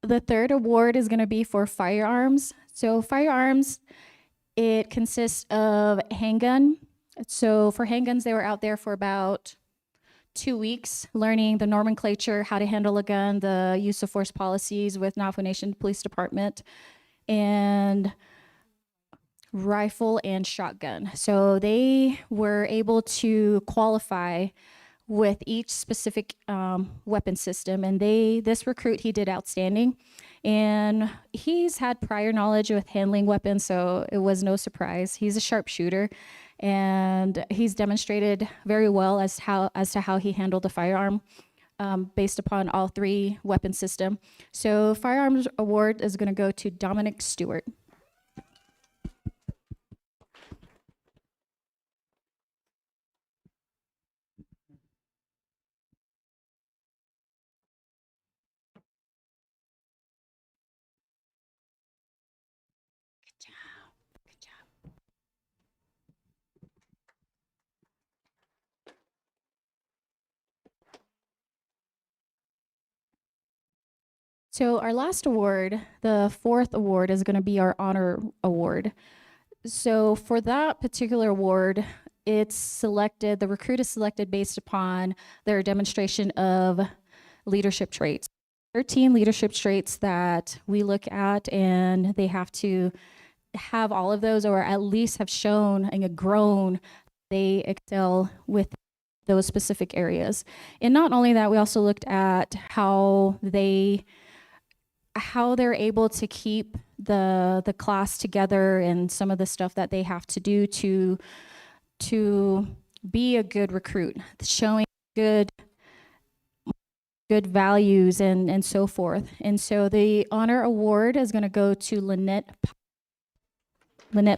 The third award is going to be for firearms. So firearms, it consists of handgun. So for handguns, they were out there for about 2 weeks learning the nomenclature, how to handle a gun, the use of force policies with Navajo Nation Police Department, and rifle and shotgun. So they were able to qualify with each specific weapon system, and this recruit, he did outstanding, and he's had prior knowledge with handling weapons, so it was no surprise. He's a sharpshooter, and he's demonstrated very well as to how he handled the firearm based upon all 3 weapon system. So firearms award is going to go to Dominic Stewart. So our last award, the fourth award, is going to be our honor award. So for that particular award, it's selected, the recruit is selected based upon their demonstration of leadership traits. 13 leadership traits that we look at, and they have to have all of those, or at least have shown and grown, they excel with those specific areas. And not only that, we also looked at how they're able to keep the class together and some of the stuff that they have to do to be a good recruit, showing good values and so forth. And so the honor award is going to go to Lynette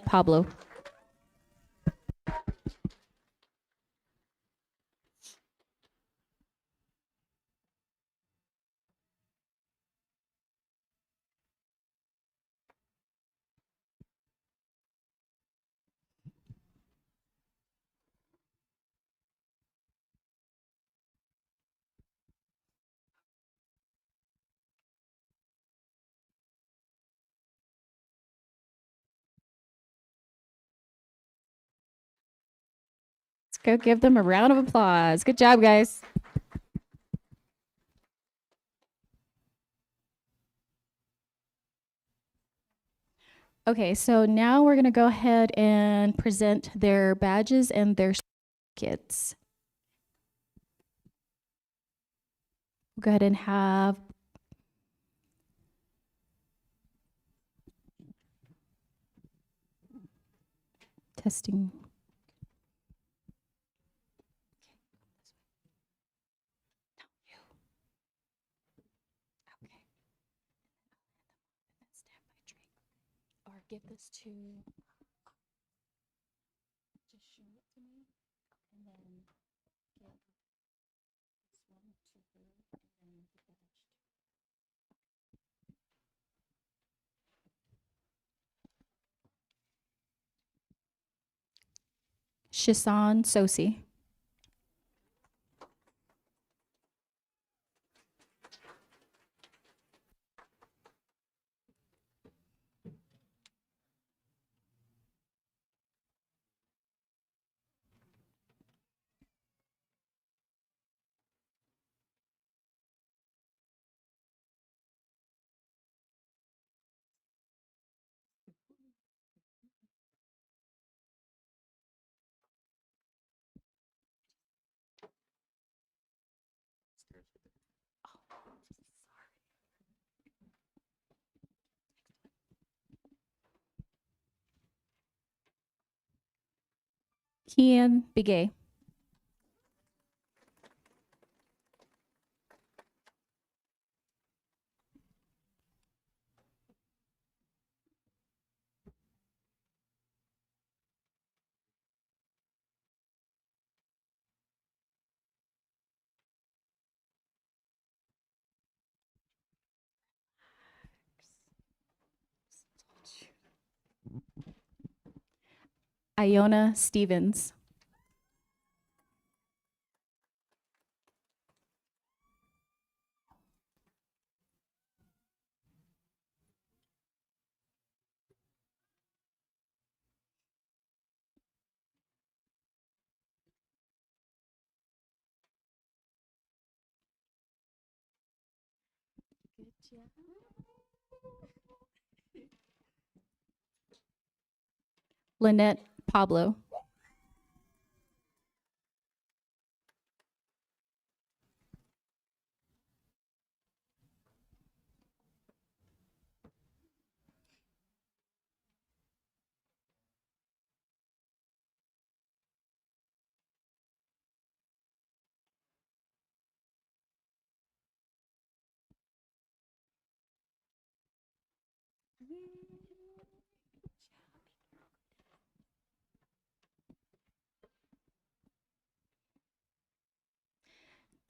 Pablo. Let's go give them a round of applause. Good job, guys. Okay, so now we're going to go ahead and present their badges and their certificates. We'll go ahead and have testing. Or give this to, just show it to me, and then give this one to her, and then the badge to Shisan Sosi. Kian Bigay. Iona Stevens. Good job. Lynette Pablo.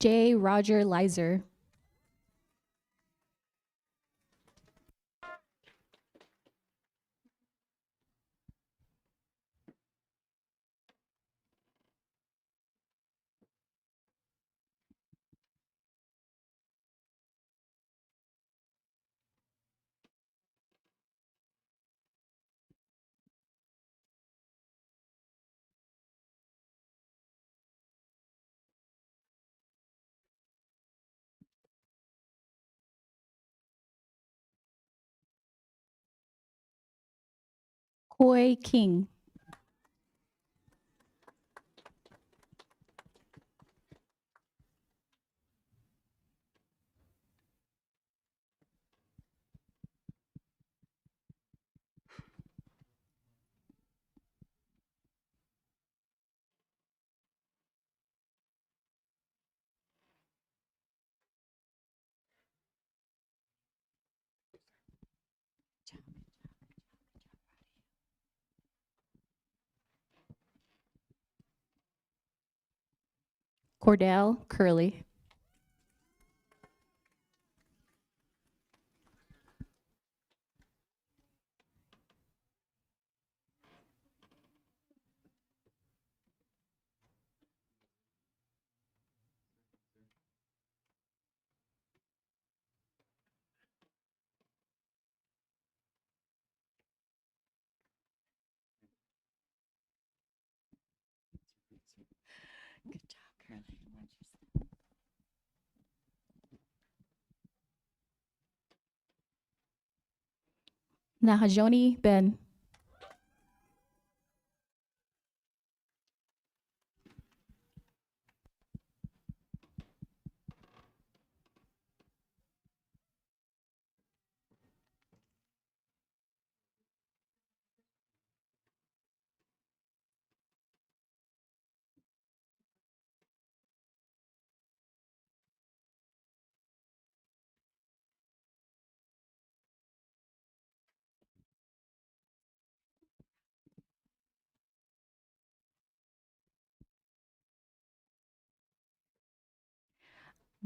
J. Roger Lizer. Hoi King. Cordell Curley. Good job, Curly. Nahajoni Ben.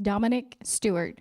Dominic Stewart.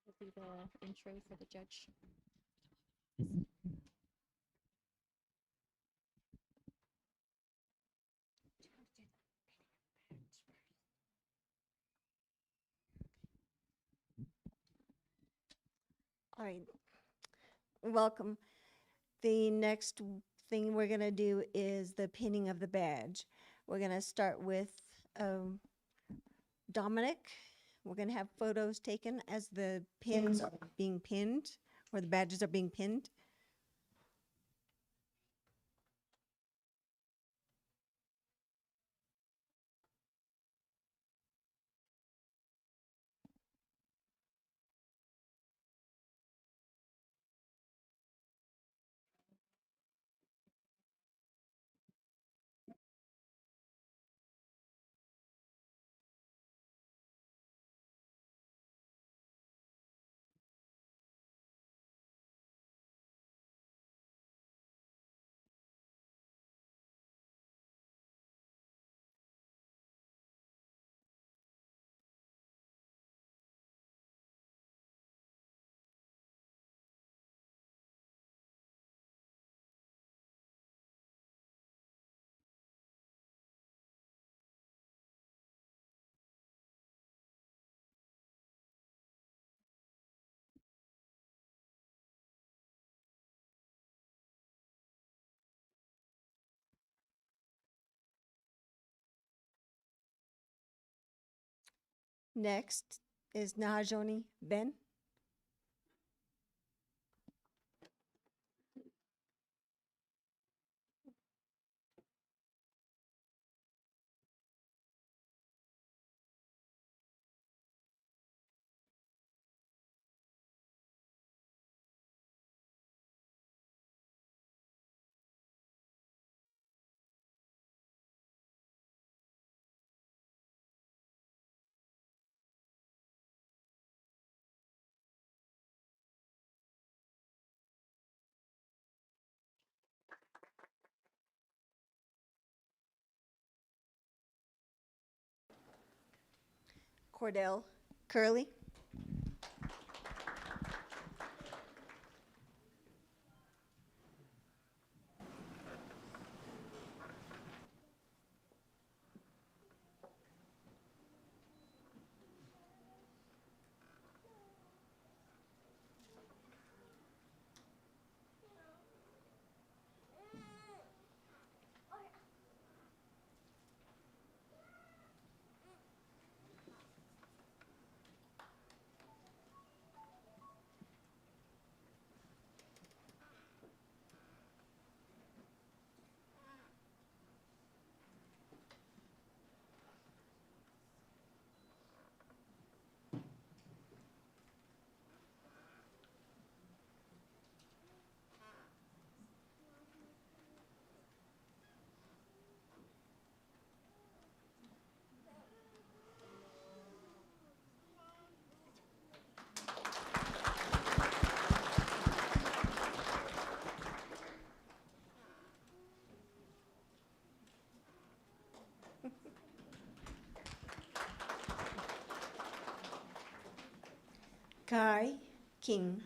Will be the intro for the judge. All right, welcome. The next thing we're gonna do is the pinning of the badge. We're gonna start with Dominic. We're gonna have photos taken as the pins are being pinned, or the badges are being pinned. Next is Nahajoni Ben. Cordell Curley. Kai King.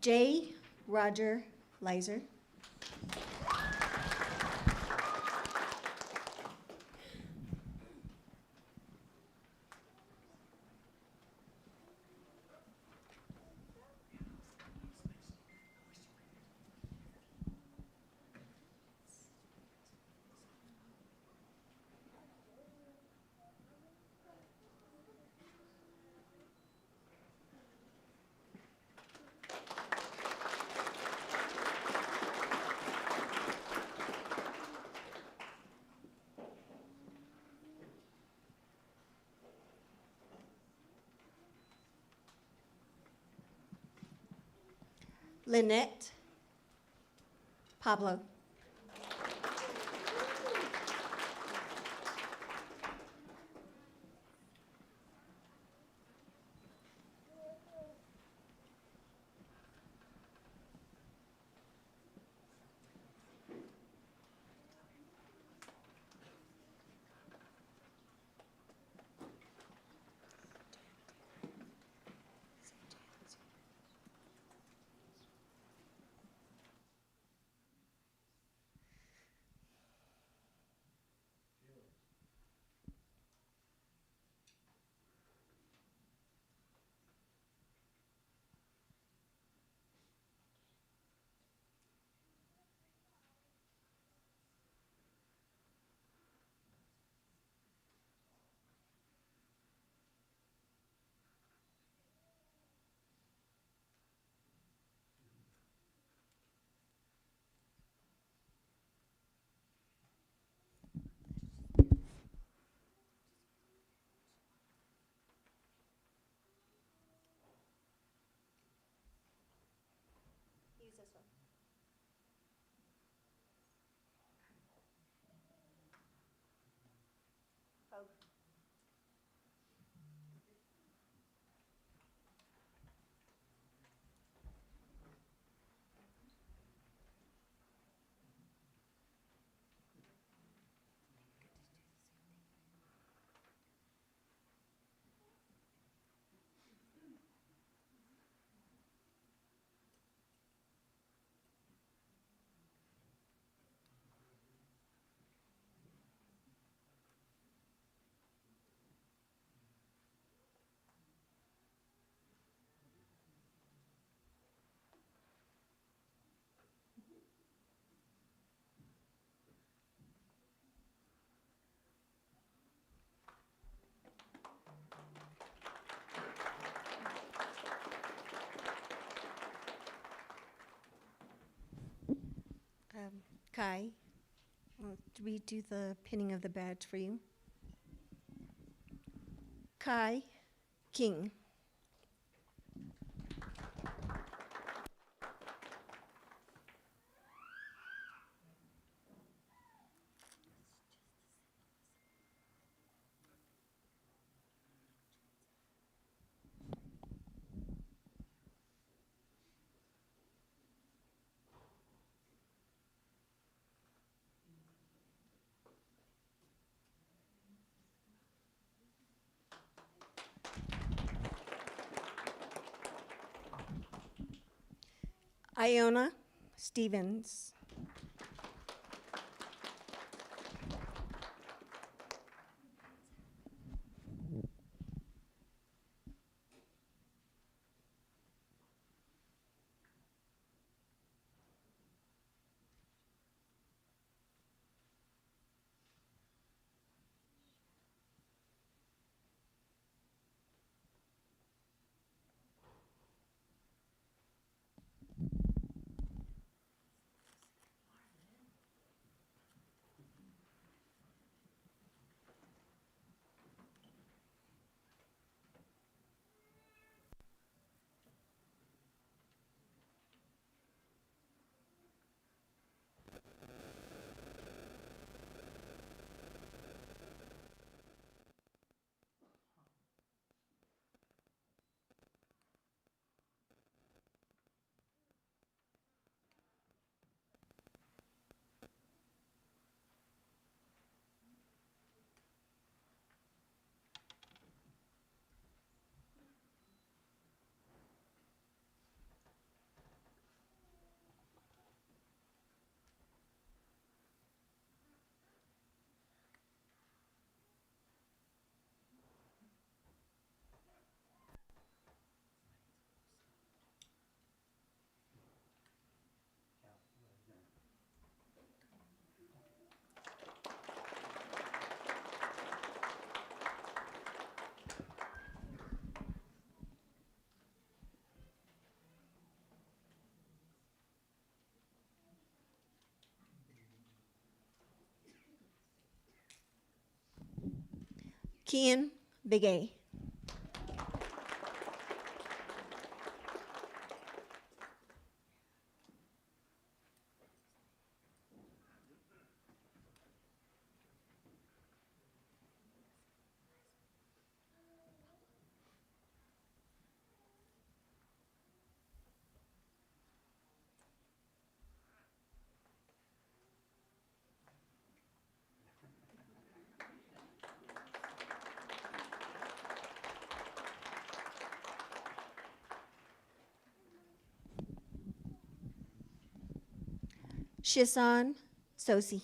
J. Roger Leiser. Lynette Pablo. Kai, I'll redo the pinning of the badge for you. Kai King. Iona Stevens. Kian Bigay. Shisan Sosi.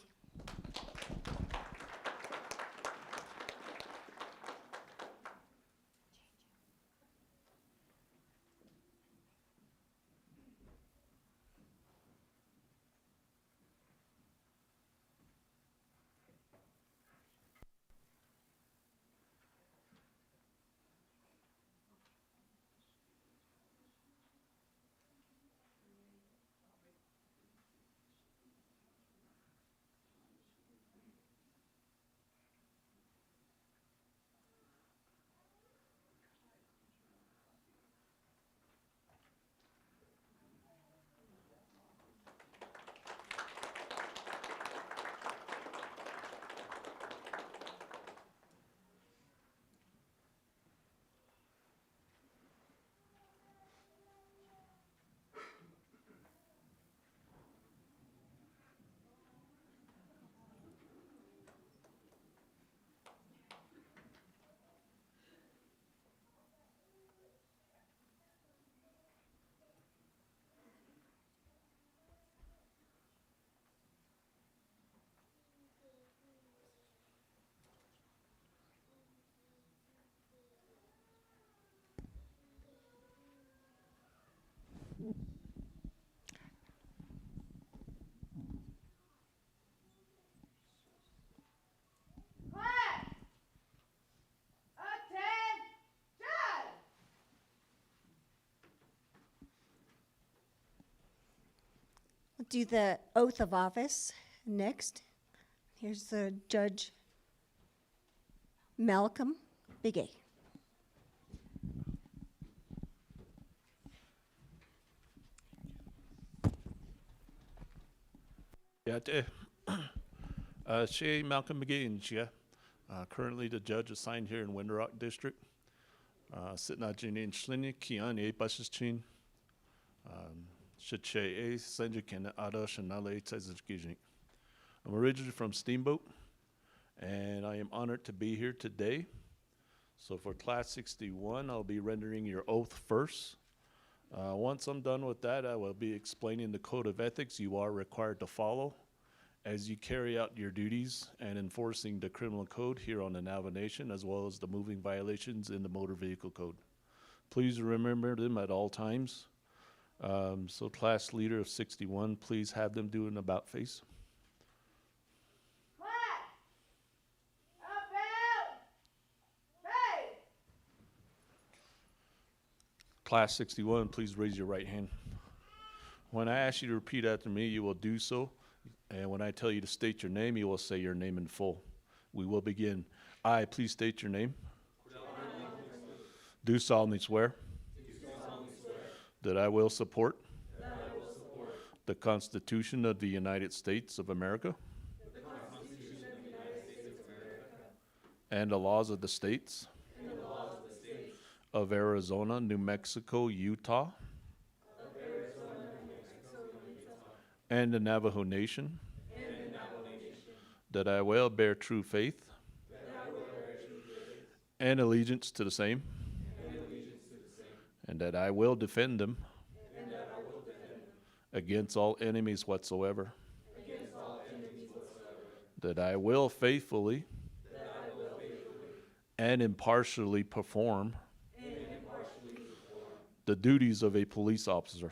do the oath of office next. Here's the Judge Malcolm Bigay. Shea Malcolm McGee, currently the judge assigned here in Winter Rock District. Sitting at Janine Schlinia, Kian, A. Buses Chin. Shiche A. Senjakin, Ada Shanale, Tezajkijink. I'm originally from Steamboat, and I am honored to be here today. So for Class 61, I'll be rendering your oath first. Once I'm done with that, I will be explaining the code of ethics you are required to follow as you carry out your duties and enforcing the criminal code here on the Navajo Nation, as well as the moving violations in the motor vehicle code. Please remember them at all times. So class leader of 61, please have them do an about face. Class 61, please raise your right hand. When I ask you to repeat after me, you will do so. And when I tell you to state your name, you will say your name in full. We will begin. I, please state your name. Do solemnly swear that I will support the Constitution of the United States of America and the laws of the states of Arizona, New Mexico, Utah, and the Navajo Nation, that I will bear true faith and allegiance to the same, and that I will defend them against all enemies whatsoever, that I will faithfully and impartially perform the duties of a police officer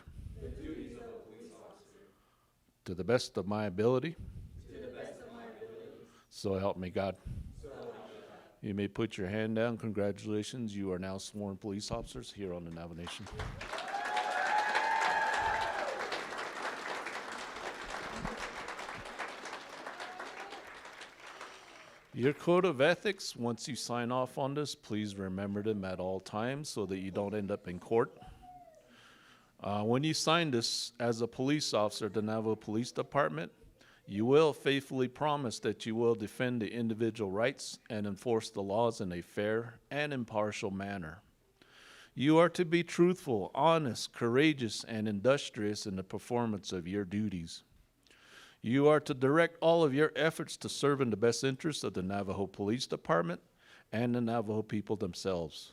to the best of my ability. So help me God. You may put your hand down. Congratulations, you are now sworn police officers here on the Navajo Nation. Your code of ethics, once you sign off on this, please remember them at all times so that you don't end up in court. When you sign this as a police officer at the Navajo Police Department, you will faithfully promise that you will defend the individual rights and enforce the laws in a fair and impartial manner. You are to be truthful, honest, courageous, and industrious in the performance of your duties. You are to direct all of your efforts to serve in the best interests of the Navajo Police Department and the Navajo people themselves.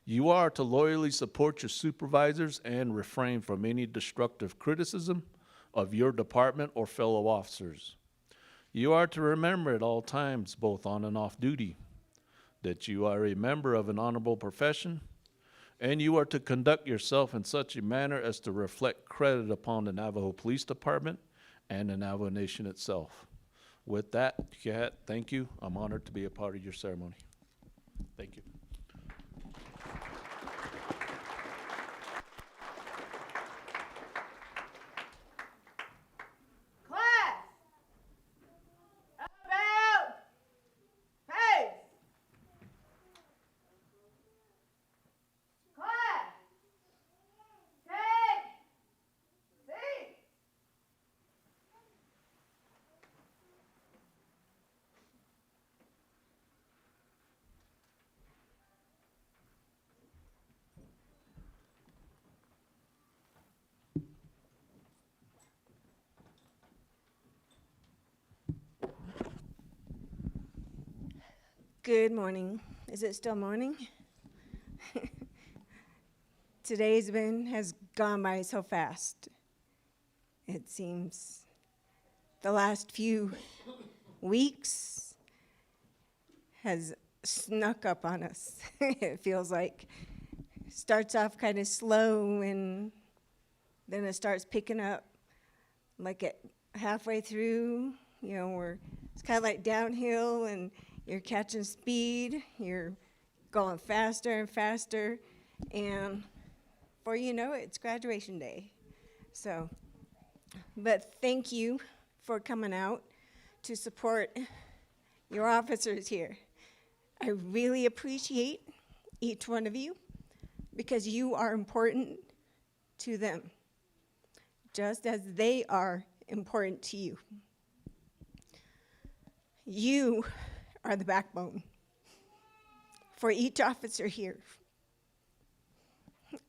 You are to loyally support your supervisors and refrain from any destructive criticism of your department or fellow officers. You are to remember at all times, both on and off duty, that you are a member of an honorable profession, and you are to conduct yourself in such a manner as to reflect credit upon the Navajo Police Department and the Navajo Nation itself. With that, Kat, thank you. I'm honored to be a part of your ceremony. Thank you. Good morning. Is it still morning? Today's has gone by so fast. It seems the last few weeks has snuck up on us. It feels like starts off kind of slow and then it starts picking up like at halfway through, it's kind of like downhill and you're catching speed, you're going faster and faster, and before you know it, it's graduation day. So But thank you for coming out to support your officers here. I really appreciate each one of you because you are important to them, just as they are important to you. You are the backbone for each officer here.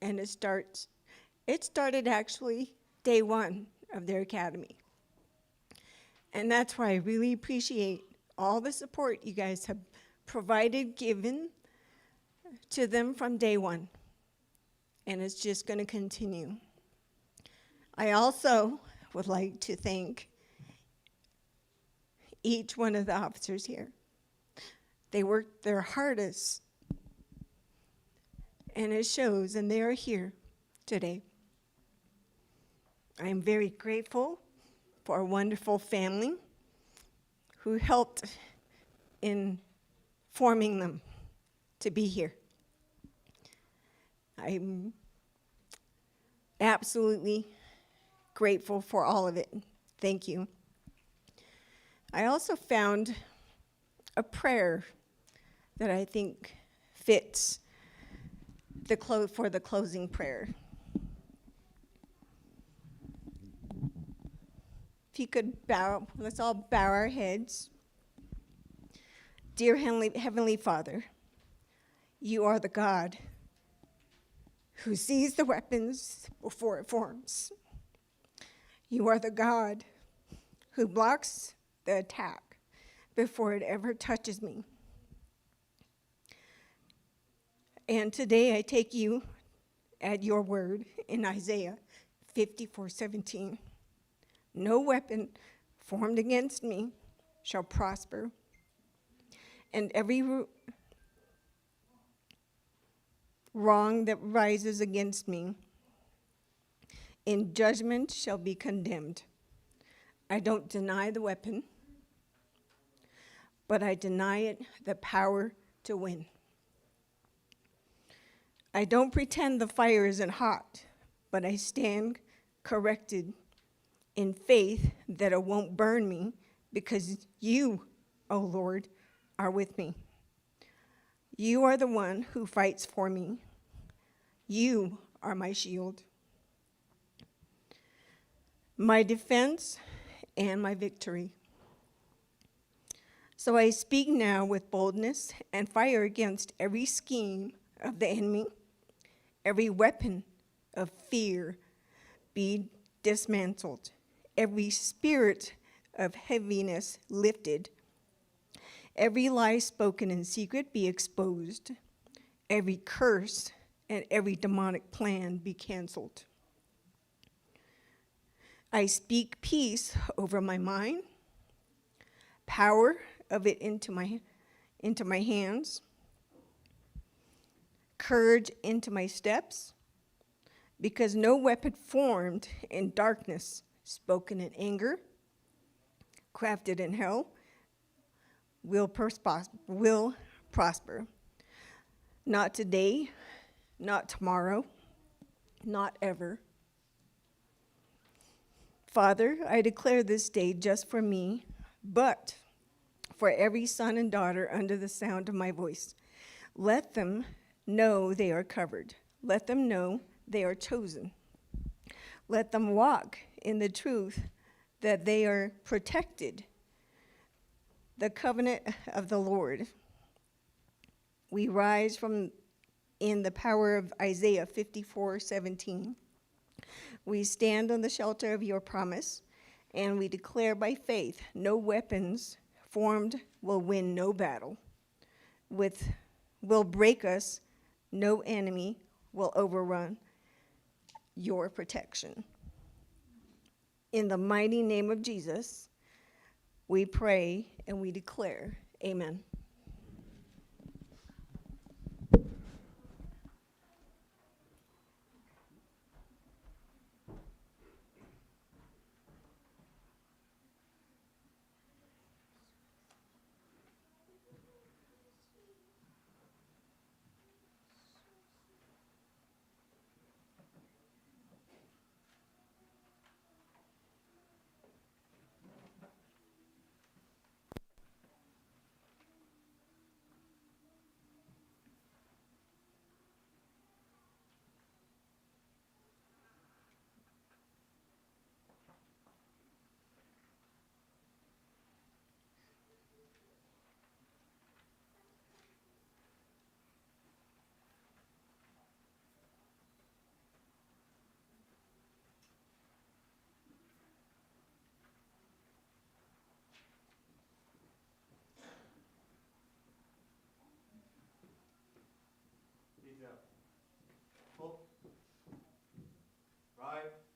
And it started actually day one of their academy. And that's why I really appreciate all the support you guys have provided, given to them from day one. And it's just going to continue. I also would like to thank each one of the officers here. They worked their hardest, and it shows, and they are here today. I am very grateful for a wonderful family who helped in forming them to be here. I'm absolutely grateful for all of it. Thank you. I also found a prayer that I think fits for the closing prayer. If you could bow, let's all bow our heads. Dear Heavenly Father, you are the God who sees the weapons before it forms. You are the God who blocks the attack before it ever touches me. And today I take you at your word in Isaiah 54:17. No weapon formed against me shall prosper, and every wrong that rises against me in judgment shall be condemned. I don't deny the weapon, but I deny it the power to win. I don't pretend the fire isn't hot, but I stand corrected in faith that it won't burn me because you, O Lord, are with me. You are the one who fights for me. You are my shield, my defense, and my victory. So I speak now with boldness and fire against every scheme of the enemy, every weapon of fear be dismantled, every spirit of heaviness lifted, every lie spoken in secret be exposed, every curse and every demonic plan be canceled. I speak peace over my mind, power of it into my hands, courage into my steps, because no weapon formed in darkness, spoken in anger, crafted in hell, will prosper. Not today, not tomorrow, not ever. Father, I declare this day just for me, but for every son and daughter under the sound of my voice. Let them know they are covered. Let them know they are chosen. Let them walk in the truth that they are protected. The covenant of the Lord. We rise in the power of Isaiah 54:17. We stand on the shelter of your promise, and we declare by faith, no weapons formed will win no battle. Will break us, no enemy will overrun your protection. In the mighty name of Jesus, we pray and we declare, amen. Knees up. Pull. Right.